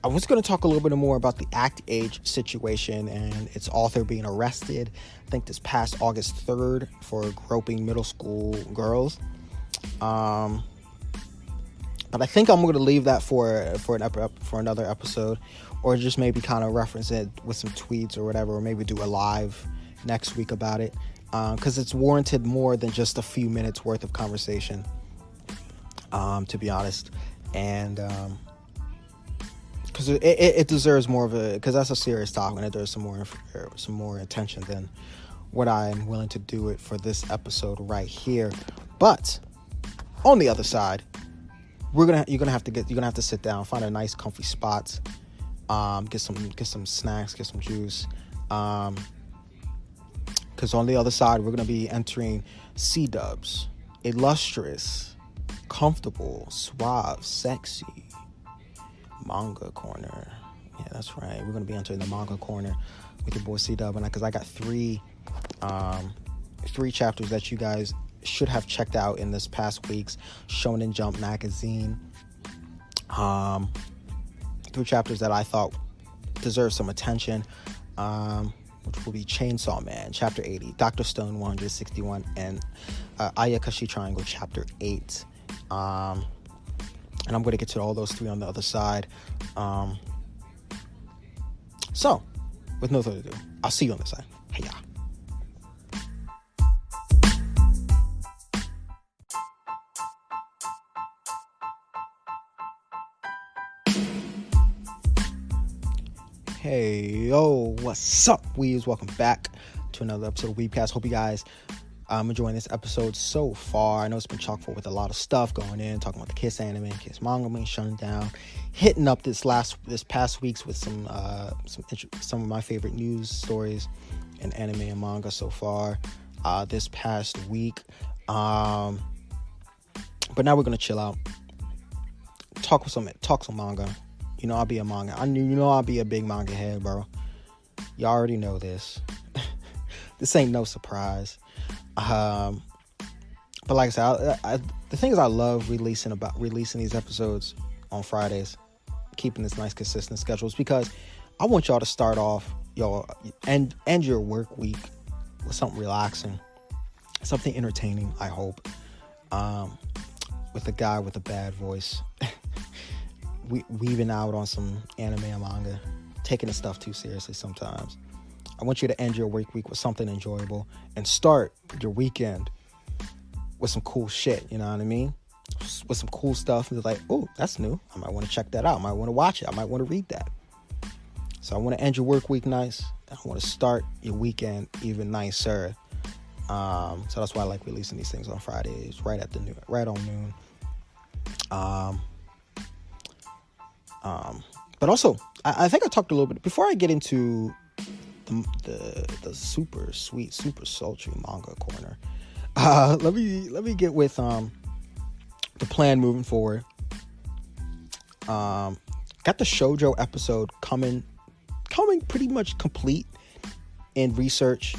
I was going to talk a little bit more about the Act Age situation and its author being arrested, I think this past August 3rd, for groping middle school girls. But I think I'm going to leave that for another episode, or just maybe kind of reference it with some tweets or whatever, or maybe do a live next week about it, because it's warranted more than just a few minutes worth of conversation, to be honest. And because it deserves more of a, because that's a serious topic and it deserves some more attention than what I'm willing to do it for this episode right here. But on the other side, you're gonna have to sit down, find a nice comfy spot, get some snacks, get some juice, because on the other side we're gonna be entering C-dubs, illustrious, comfortable, suave, sexy Manga Corner. Yeah, that's right. We're gonna be entering the Manga Corner with your boy C-Dub, and because I got three chapters that you guys should have checked out in this past week's Shonen Jump magazine. 3 chapters that I thought deserves some attention, which will be Chainsaw Man, Chapter 80, Dr. Stone 161, and Ayakashi Triangle, Chapter 8. And I'm going to get to all those 3 on the other side. So, with no further ado, I'll see you on the side. Hey, y'all. Hey, yo, what's up, weebs? Welcome back to another episode of WeebCast. Hope you guys enjoying this episode so far. I know it's been chock full with a lot of stuff going in, talking about the KissAnime KissManga being shut down, hitting up this past weeks with some of my favorite news stories in anime and manga so far this past week. But now we're gonna chill out, talk some manga. You know I'll be a manga. I'll be a big manga head, bro. You already know this. This ain't no surprise. But like I said, the thing is, I love releasing these episodes on Fridays, keeping this nice consistent schedules, because I want y'all to start off end your work week with something relaxing, something entertaining. I hope, with a guy with a bad voice. Weaving out on some anime and manga, taking the stuff too seriously sometimes. I want you to end your work week with something enjoyable and start your weekend with some cool shit, you know what I mean? With some cool stuff. And like, oh, that's new. I might want to check that out. I might want to watch it. I might want to read that. So I want to end your work week nice. I want to start your weekend even nicer. So that's why I like releasing these things on Fridays, right on noon. But also, I think I talked a little bit before I get into the super sweet, super sultry Manga Corner. Let me get with the plan moving forward. Got the shoujo episode coming pretty much complete in research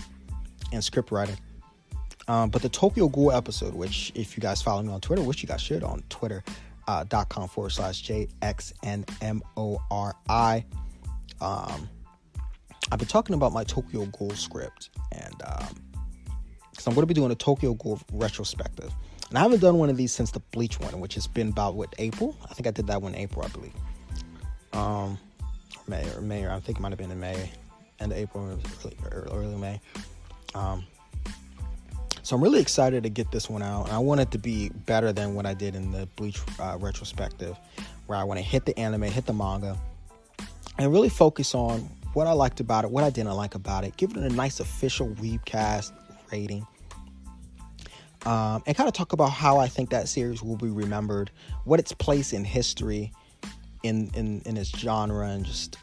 and script writing. But the Tokyo Ghoul episode, which if you guys follow me on Twitter, which you guys should on Twitter. .com/JXNMORI. I've been talking about my Tokyo Ghoul script, and because I'm going to be doing a Tokyo Ghoul retrospective, and I haven't done one of these since the Bleach one, which has been about April. I think I did that one in April, I believe. May, or I think it might have been in May, end of April, early May. So I'm really excited to get this one out, and I want it to be better than what I did in the Bleach retrospective, where I want to hit the anime, hit the manga, and really focus on what I liked about it, what I didn't like about it, give it a nice official WeebCast rating, and kind of talk about how I think that series will be remembered, what its place in history, in its genre, and just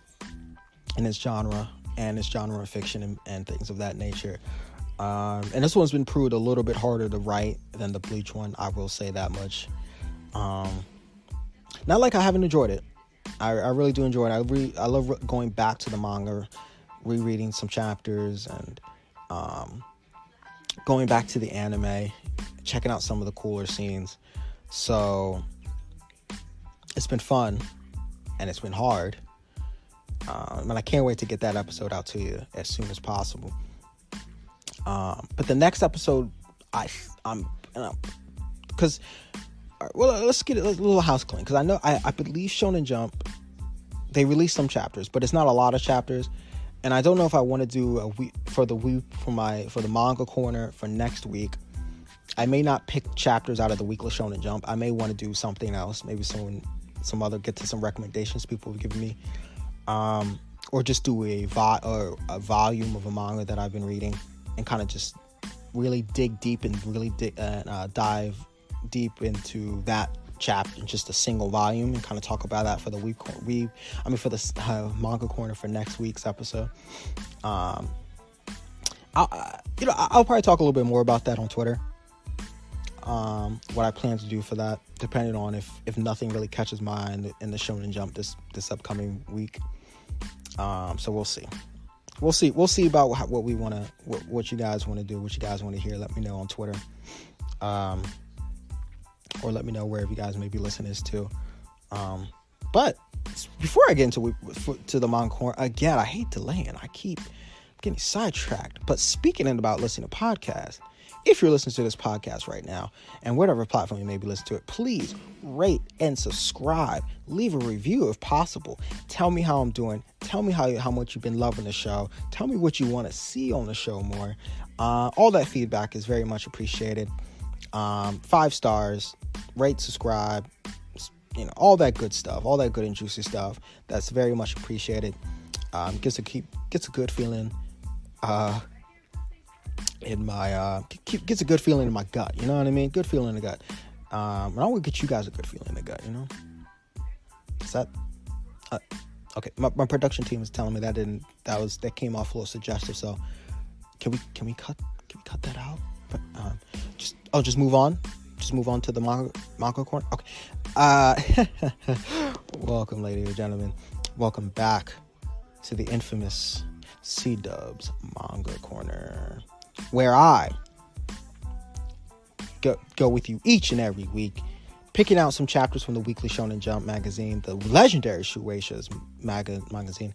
in its genre of fiction and things of that nature. And this one's been proved a little bit harder to write than the Bleach one, I will say that much. Not like I haven't enjoyed it. I really do enjoy it. I love going back to the manga, rereading some chapters, and going back to the anime, checking out some of the cooler scenes. So it's been fun, and it's been hard. And I can't wait to get that episode out to you as soon as possible. But the next episode, because let's get a little house clean, because I know I believe Shonen Jump, they released some chapters, but it's not a lot of chapters, and I don't know if I want to do a week for the Manga Corner for next week. I may not pick chapters out of the weekly Shonen Jump. I may want to do something else, maybe some other, get to some recommendations people have given me, or just do a volume of a manga that I've been reading, and kind of just really dig deep and really dive deep into that chapter in just a single volume, and kind of talk about that for the for the Manga Corner for next week's episode. I'll probably talk a little bit more about that on Twitter. What I plan to do for that, depending on if nothing really catches my eye in the Shonen Jump this upcoming week. So we'll see. We'll see about what we want to, what you guys want to do, what you guys want to hear. Let me know on Twitter, or let me know wherever you guys may be listening to. But But before I get into the Manga Corner, again, I hate delaying. I keep getting sidetracked. But speaking about listening to podcasts, if you're listening to this podcast right now, and whatever platform you may be listening to it, please rate and subscribe. Leave a review if possible. Tell me how I'm doing. Tell me how much you've been loving the show. Tell me what you want to see on the show more. All that feedback is very much appreciated. 5 stars, rate, subscribe, all that good stuff, all that good and juicy stuff. That's very much appreciated. Gets a good feeling in my gets a good feeling in my gut. You know what I mean? Good feeling in the gut. And I want to get you guys a good feeling in the gut. Is that okay? My production team is telling me that came off a little suggestive. So can we cut that out? But just move on. Just move on to the manga corner. Okay. Welcome, ladies and gentlemen. Welcome back to the infamous C-Dubs Manga Corner, where I go with you each and every week, picking out some chapters from the Weekly Shonen Jump magazine, the legendary Shueisha's magazine,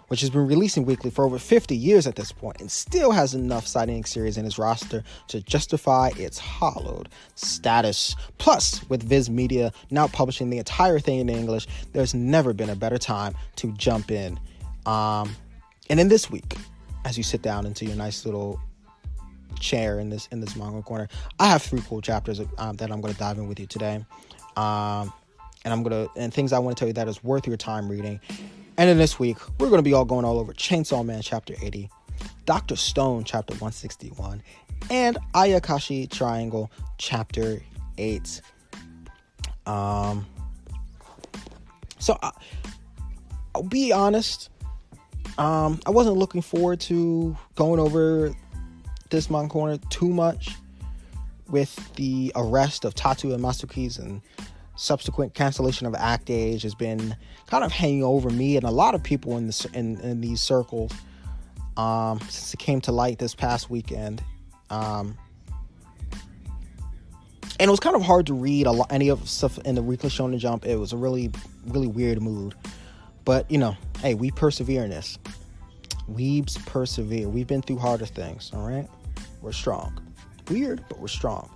which has been releasing weekly for over 50 years at this point and still has enough sightseeing series in its roster to justify its hallowed status. Plus, with Viz Media now publishing the entire thing in English, there's never been a better time to jump in. And in this week, as you sit down into your nice little chair in this manga corner, I have 3 cool chapters that I'm going to dive in with you today. And things I want to tell you that is worth your time reading. And in this week, we're going to be all going all over Chainsaw Man Chapter 80, Dr. Stone Chapter 161, and Ayakashi Triangle Chapter 8. So I'll be honest, I wasn't looking forward to going over this manga corner too much with the arrest of Tatu and Masuki's and subsequent cancellation of Act Age has been kind of hanging over me and a lot of people in these circles since it came to light this past weekend. And it was kind of hard to read any of the stuff in the Weekly Shonen Jump. It was a really, really weird mood. But, hey, we persevere in this. Weebs persevere. We've been through harder things, all right? We're strong. Weird, but we're strong.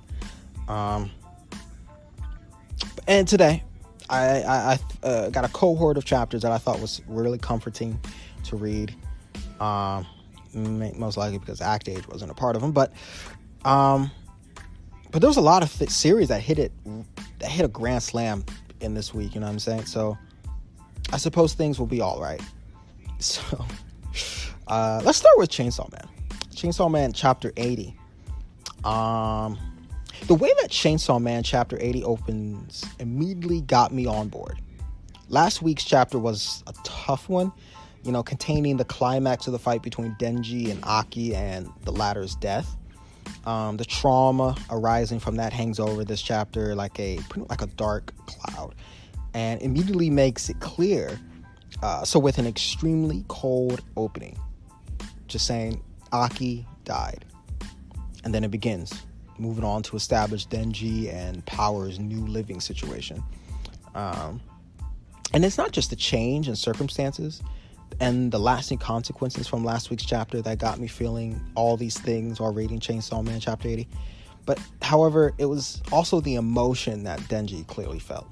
And today, I got a cohort of chapters that I thought was really comforting to read. Most likely because Act Age wasn't a part of them, but there was a lot of series that hit a grand slam in this week. You know what I'm saying? So I suppose things will be all right. So let's start with Chainsaw Man. Chainsaw Man Chapter 80. The way that Chainsaw Man Chapter 80 opens immediately got me on board. Last week's chapter was a tough one, containing the climax of the fight between Denji and Aki and the latter's death. The trauma arising from that hangs over this chapter like a dark cloud and immediately makes it clear. So with an extremely cold opening, just saying Aki died. And then it begins, moving on to establish Denji and Power's new living situation. And it's not just the change in circumstances and the lasting consequences from last week's chapter that got me feeling all these things while reading Chainsaw Man Chapter 80. But, however, it was also the emotion that Denji clearly felt.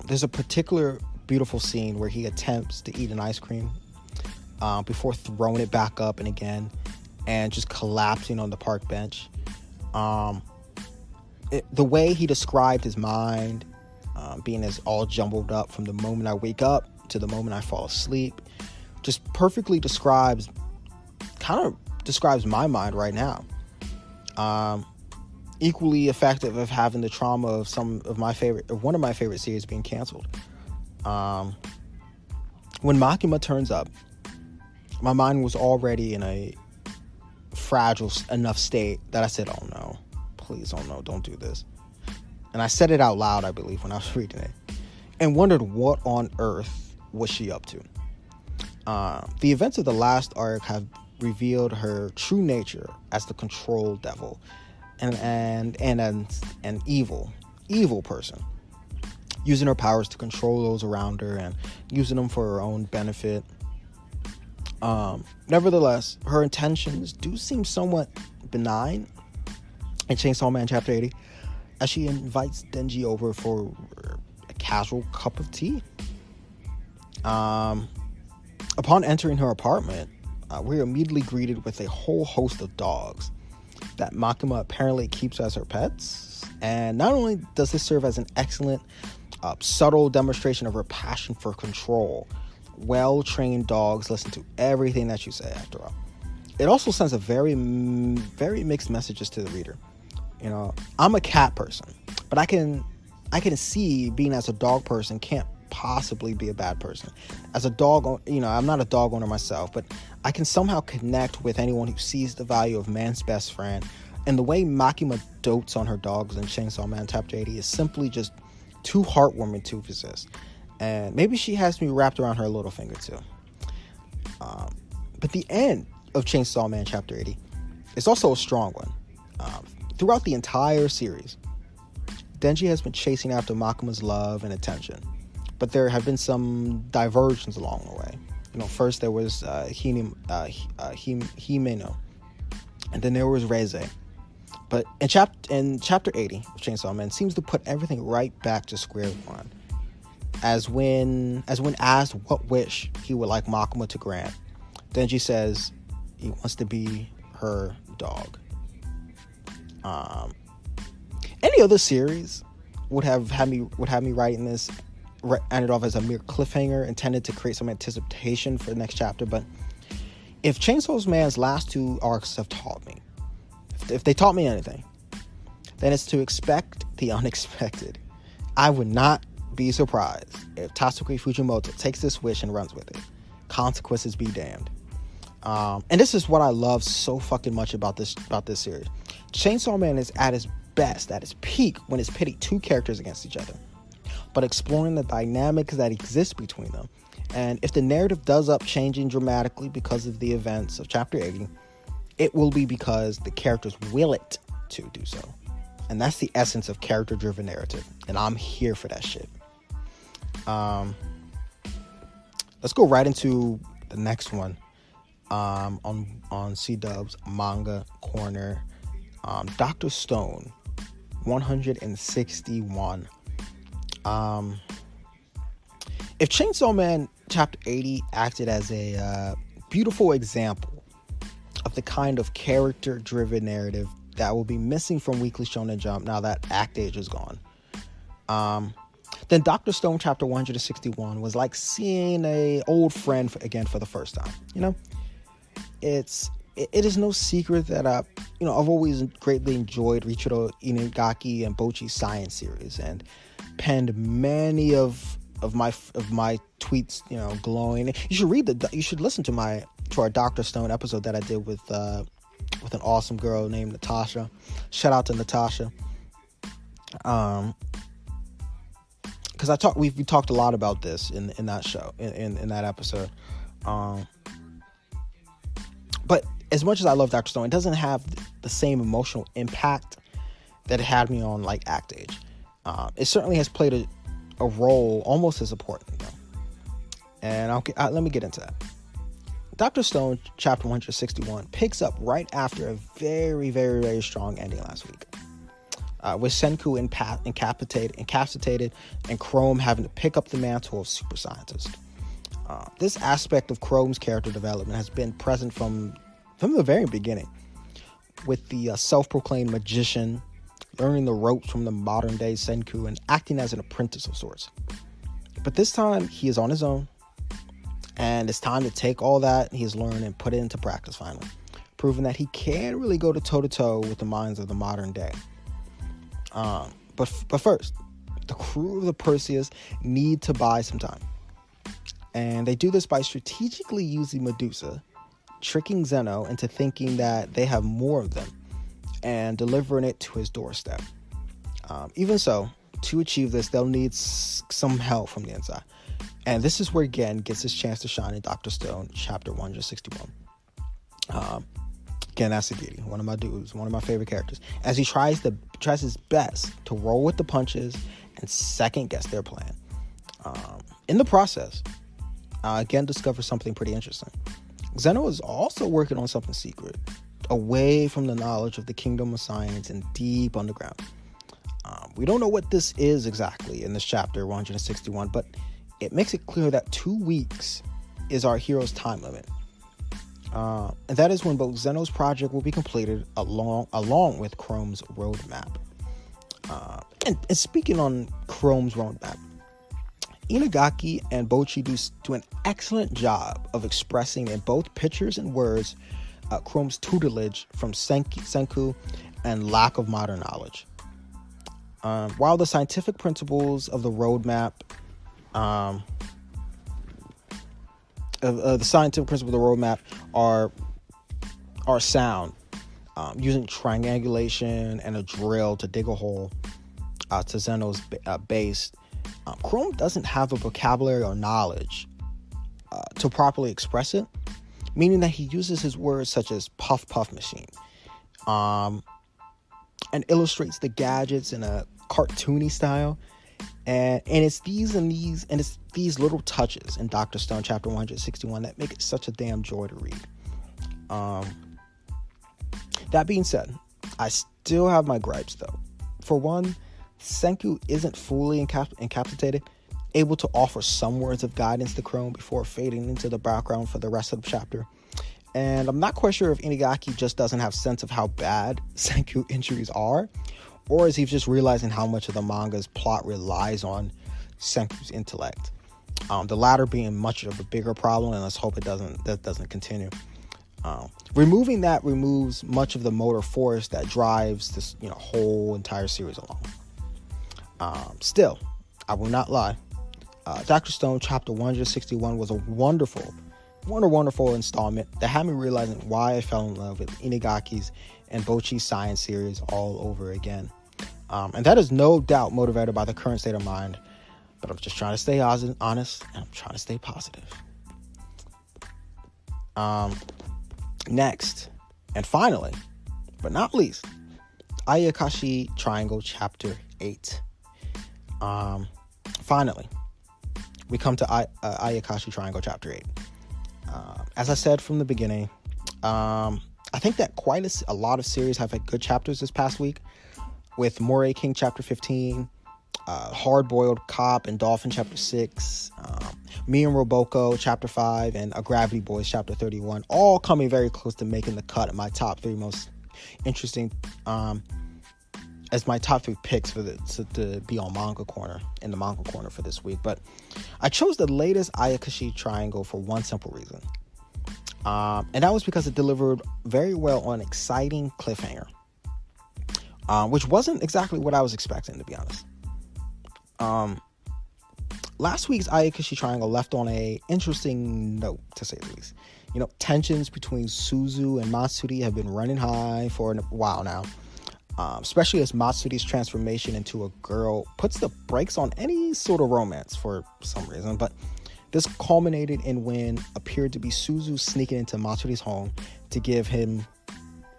There's a particular beautiful scene where he attempts to eat an ice cream before throwing it back up and again and just collapsing on the park bench. The way he described his mind being as all jumbled up from the moment I wake up to the moment I fall asleep just perfectly describes my mind right now. Equally effective of having the trauma of one of my favorite series being canceled. When Makima turns up, my mind was already in a fragile enough state that I said, oh no, please, oh no, don't do this. And I said it out loud, I believe, when I was reading it, and wondered what on earth was she up to. The events of the last arc have revealed her true nature as the control devil and an evil person. using her powers to control those around her and using them for her own benefit. Nevertheless, her intentions do seem somewhat benign in Chainsaw Man Chapter 80, as she invites Denji over for a casual cup of tea. Upon entering her apartment, we're immediately greeted with a whole host of dogs that Makima apparently keeps as her pets. And not only does this serve as an excellent, subtle demonstration of her passion for control, well-trained dogs listen to everything that you say, after all. It also sends a very, very mixed messages to the reader. You know, I'm a cat person, but I can see being as a dog person can't possibly be a bad person. As a dog, you know, I'm not a dog owner myself, but I can somehow connect with anyone who sees the value of man's best friend. And the way Makima dotes on her dogs in Chainsaw Man Chapter 80 is simply just too heartwarming to resist. And maybe she has me wrapped around her little finger too. But the end of Chainsaw Man Chapter 80 is also a strong one. Throughout the entire series, Denji has been chasing after Makima's love and attention, but there have been some diversions along the way. You know, first there was Himeno, and then there was Reize. But in Chapter 80 of Chainsaw Man seems to put everything right back to square one. As when asked what wish he would like Makima to grant, Denji says he wants to be her dog. Any other series would have had me writing this, ended off as a mere cliffhanger intended to create some anticipation for the next chapter. But if Chainsaw Man's last two arcs have taught me, if they taught me anything, then it's to expect the unexpected. I would not be surprised if Tatsuki Fujimoto takes this wish and runs with it. Consequences be damned. And this is what I love so fucking much about this series. Chainsaw Man is at its best, at its peak, when it's pitting two characters against each other, but exploring the dynamics that exist between them. And if the narrative does up changing dramatically because of the events of Chapter 80, it will be because the characters will it to do so. And that's the essence of character-driven narrative. And I'm here for that shit. Let's go right into the next one. On C-Dub's Manga Corner. Dr. Stone 161. If Chainsaw Man Chapter 80 acted as a beautiful example of the kind of character-driven narrative that will be missing from Weekly Shonen Jump now that Act Age is gone, then Dr. Stone Chapter 161 was like seeing a old friend again for the first time. You know, it is no secret that I've always greatly enjoyed Richiro Inagaki and Bocchi's science series and penned many of my tweets, glowing. You should listen to our Dr. Stone episode that I did with an awesome girl named Natasha. Shout out to Natasha. Because we talked a lot about this in that show, in that episode. But as much as I love Dr. Stone, it doesn't have the same emotional impact that it had me on like Act Age. It certainly has played a role almost as important, though. And let me get into that. Dr. Stone Chapter 161 picks up right after a very, very, very strong ending last week. With Senku incapacitated and Chrome having to pick up the mantle of super scientist. This aspect of Chrome's character development has been present from the very beginning, with the self-proclaimed magician learning the ropes from the modern-day Senku and acting as an apprentice of sorts. But this time, he is on his own, and it's time to take all that he has learned and put it into practice finally, proving that he can really go toe-to-toe with the minds of the modern day. But first, the crew of the Perseus need to buy some time. And they do this by strategically using Medusa, tricking Zeno into thinking that they have more of them, and delivering it to his doorstep. Even so, to achieve this, they'll need some help from the inside. And this is where Gen gets his chance to shine in Dr. Stone, Chapter 161. Again, that's Sagiri, one of my dudes, one of my favorite characters, as he tries his best to roll with the punches and second guess their plan. In the process, again, discover something pretty interesting. Zeno is also working on something secret, away from the knowledge of the kingdom of science and deep underground. We don't know what this is exactly in this chapter 161, but it makes it clear that 2 weeks is our hero's time limit. And that is when both Zeno's project will be completed along with Chrome's roadmap. And speaking on Chrome's roadmap, Inagaki and Bocchi do an excellent job of expressing in both pictures and words Chrome's tutelage from Senku and lack of modern knowledge. While the scientific principles of the roadmap are sound, using triangulation and a drill to dig a hole to Zeno's base, Chrome doesn't have the vocabulary or knowledge to properly express it, meaning that he uses his words such as puff puff machine, and illustrates the gadgets in a cartoony style, and it's these little touches in Dr. Stone chapter 161 that make it such a damn joy to read. That being said, I still have my gripes though. For one, Senku isn't fully encapsulated, able to offer some words of guidance to Chrome before fading into the background for the rest of the chapter. And I'm not quite sure if Inagaki just doesn't have sense of how bad Senku injuries are, or is he just realizing how much of the manga's plot relies on Senku's intellect. The latter being much of a bigger problem, and let's hope that doesn't continue. Removing that removes much of the motor force that drives this whole entire series along. Still, I will not lie. Dr. Stone chapter 161 was a wonderful installment that had me realizing why I fell in love with Inagaki's and Bocchi's science series all over again. And that is no doubt motivated by the current state of mind, but I'm just trying to stay honest and I'm trying to stay positive. Next, and finally, but not least, Ayakashi Triangle chapter 8. Finally, we come to Ayakashi Triangle chapter 8. As I said from the beginning, I think that quite a lot of series have had good chapters this past week, with Moray King chapter 15, Hard Boiled Cop and Dolphin chapter 6, Me and Roboko chapter 5, and A Gravity Boys chapter 31, all coming very close to making the cut of my top 3 most interesting, as my top 3 picks to be on Manga Corner, in the Manga Corner for this week. But I chose the latest Ayakashi Triangle for one simple reason. And that was because it delivered very well on an exciting cliffhanger, which wasn't exactly what I was expecting, to be honest. Last week's Ayakashi Triangle left on a interesting note, to say the least. Tensions between Suzu and Matsuri have been running high for a while now, especially as Matsuri's transformation into a girl puts the brakes on any sort of romance for some reason. But this culminated in when appeared to be Suzu sneaking into Matsuri's home to give him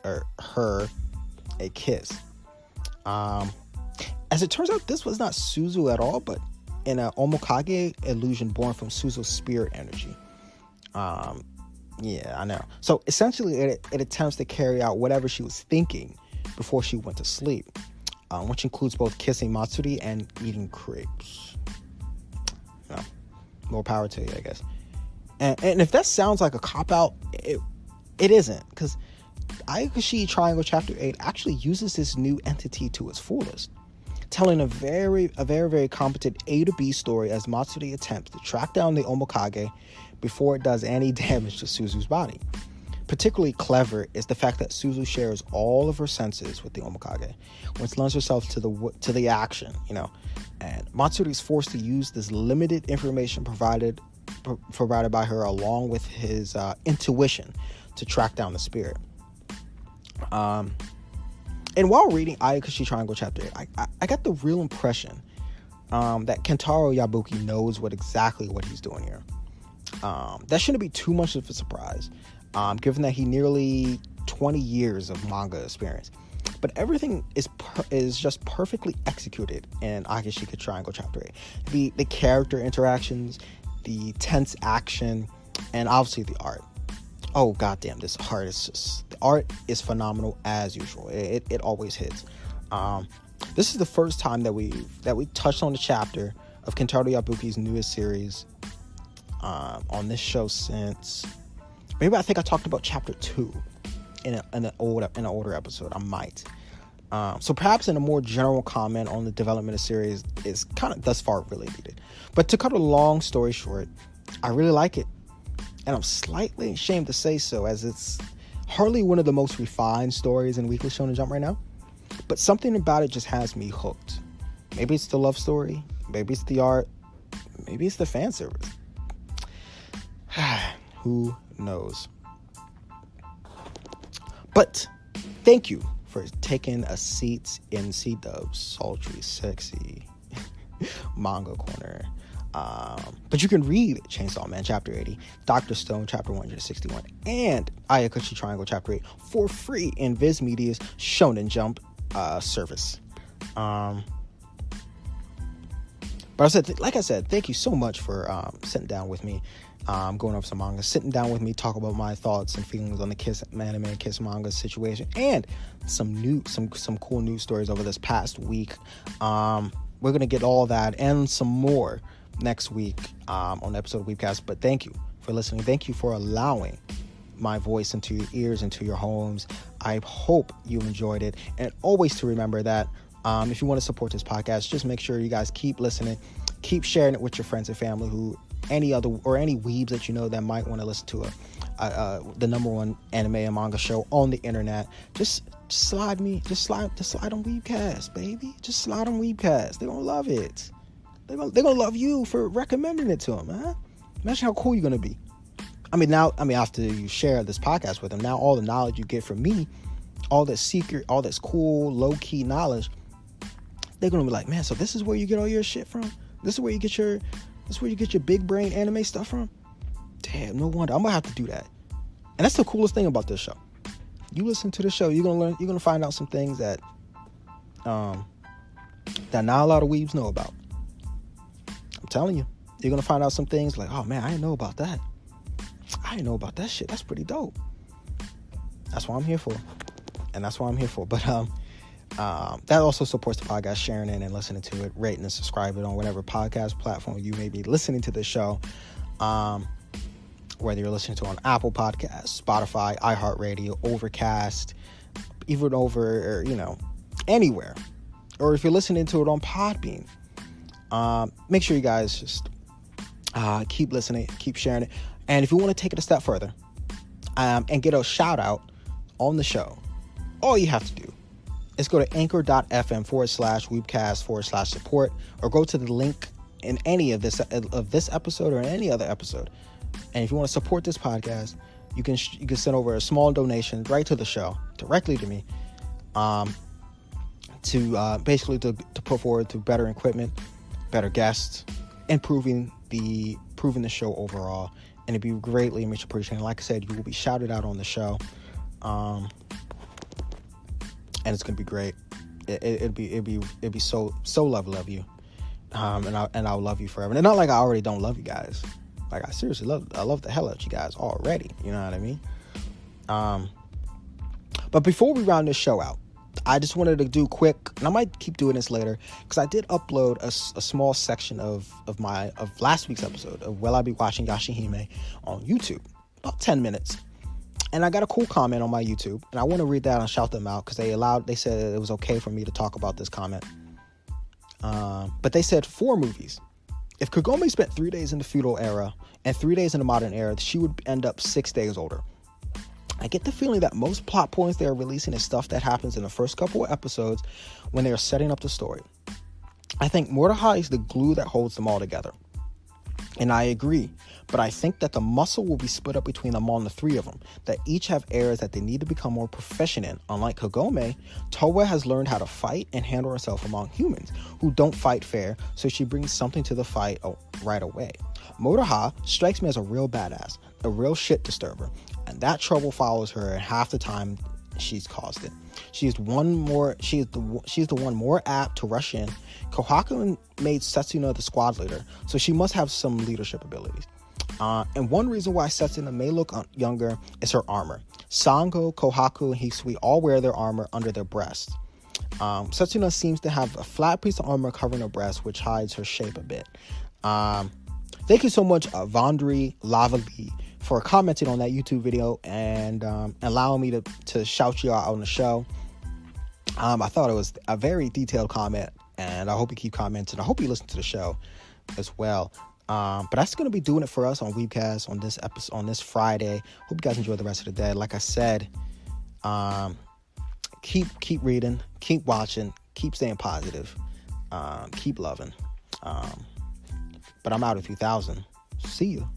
or her a kiss. As it turns out, this was not Suzu at all, but an Omokage illusion born from Suzu's spirit energy. Yeah, I know. So essentially, it attempts to carry out whatever she was thinking before she went to sleep, which includes both kissing Matsuri and eating crepes. More power to you, I guess. And if that sounds like a cop-out, it isn't, because Ayakashi Triangle Chapter 8 actually uses this new entity to its fullest, telling a very, very competent A to B story as Matsuri attempts to track down the Omokage before it does any damage to Suzu's body. Particularly clever is the fact that Suzu shares all of her senses with the Omokage, which lends herself to the action, and Matsuri is forced to use this limited information provided by her along with his intuition to track down the spirit. And while reading Ayakashi Triangle Chapter 8, I got the real impression that Kentaro Yabuki knows exactly what he's doing here. That shouldn't be too much of a surprise, given that he nearly 20 years of manga experience. but everything is just perfectly executed in Ayakashi Triangle Chapter 8. The character interactions, the tense action, and obviously the art. Oh goddamn, this art is just, the art is phenomenal as usual. It always hits. This is the first time that we touched on the chapter of Kentaro Yabuki's newest series on this show since maybe I think I talked about chapter 2 in an older episode. I might. So perhaps in a more general comment on the development of the series is kind of thus far really needed. But to cut a long story short, I really like it. And I'm slightly ashamed to say so, as it's hardly one of the most refined stories in Weekly Shonen Jump right now. But something about it just has me hooked. Maybe it's the love story. Maybe it's the art. Maybe it's the fan service. Who knows? But thank you for taking a seat in C-Dub's sultry, sexy Manga Corner. But you can read Chainsaw Man Chapter 80, Dr. Stone Chapter 161, and Ayakashi Triangle Chapter 8 for free in Viz Media's Shonen Jump service. But like I said, thank you so much for sitting down with me, going over some manga, sitting down with me, talk about my thoughts and feelings on the KissAnime KissManga situation, and some cool news stories over this past week. We're gonna get all that and some more next week on the episode of WeebCast. But thank you for listening. Thank you for allowing my voice into your ears, into your homes. I hope you enjoyed it. And always to remember that if you want to support this podcast, just make sure you guys keep listening, keep sharing it with your friends and family, any weebs that you know that might want to listen to the number one anime and manga show on the internet. Just slide on WeebCast, baby. Just slide on WeebCast. They're gonna love it. They're gonna love you for recommending it to them, man. Imagine how cool you're gonna be. After you share this podcast with them, now all the knowledge you get from me, all this secret, all this cool, low-key knowledge, they're gonna be like, man, so this is where you get all your shit from? This is where you get your big brain anime stuff from? Damn, no wonder. I'm gonna have to do that. And that's the coolest thing about this show. You listen to the show, you're gonna find out some things that not a lot of weebs know about. I'm telling you, you're gonna find out some things like, oh man, I didn't know about that. I didn't know about that shit. That's pretty dope. That's what I'm here for. And that's what I'm here for. But that also supports the podcast, sharing it and listening to it, rating and subscribing on whatever podcast platform you may be listening to this show. Whether you're listening to it on Apple Podcasts, Spotify, iHeartRadio, Overcast, even over, anywhere. Or if you're listening to it on Podbean, make sure you guys just keep listening, keep sharing it. And if you want to take it a step further and get a shout out on the show, all you have to do is go to anchor.fm/weebcast/support, or go to the link in any of this episode or in any other episode. And if you want to support this podcast, you can send over a small donation right to the show, directly to me, to put forward to better equipment, better guests, improving the show overall. And it'd be greatly much appreciated. Like I said, you will be shouted out on the show, and it's gonna be great. It'd be so lovely of you, and I'll love you forever. And not like I already don't love you guys. Like I seriously love the hell out of you guys already. You know what I mean? But before we round this show out, I just wanted to do quick, and I might keep doing this later, because I did upload a small section of last week's episode of Will I Be Watching Yoshifumi on YouTube, about 10 minutes. And I got a cool comment on my YouTube, and I want to read that and shout them out, because they said it was okay for me to talk about this comment. But they said 4 movies. If Kagome spent 3 days in the feudal era and 3 days in the modern era, she would end up 6 days older. I get the feeling that most plot points they are releasing is stuff that happens in the first couple of episodes when they are setting up the story. I think Mordechai is the glue that holds them all together. And I agree, but I think that the muscle will be split up between them all, the 3 of them, that each have areas that they need to become more proficient in. Unlike Kagome, Towa has learned how to fight and handle herself among humans who don't fight fair, so she brings something to the fight right away. Mordechai strikes me as a real badass, a real shit disturber, and that trouble follows her half the time she's caused it. She is the one more apt to rush in. Kohaku made Setsuna the squad leader, so she must have some leadership abilities. And one reason why Setsuna may look younger is her armor. Sango, Kohaku, and Hisui all wear their armor under their breasts. Setsuna seems to have a flat piece of armor covering her breast, which hides her shape a bit. Thank you so much, Vandri Lavali, for commenting on that YouTube video and allowing me to shout you out on the show. I thought it was a very detailed comment, and I hope you keep commenting. I hope you listen to the show as well. But that's going to be doing it for us on WeebCast on this episode, on this Friday. Hope you guys enjoy the rest of the day. Like I said, keep reading, keep watching, keep staying positive, keep loving. But I'm out of 2000. See you.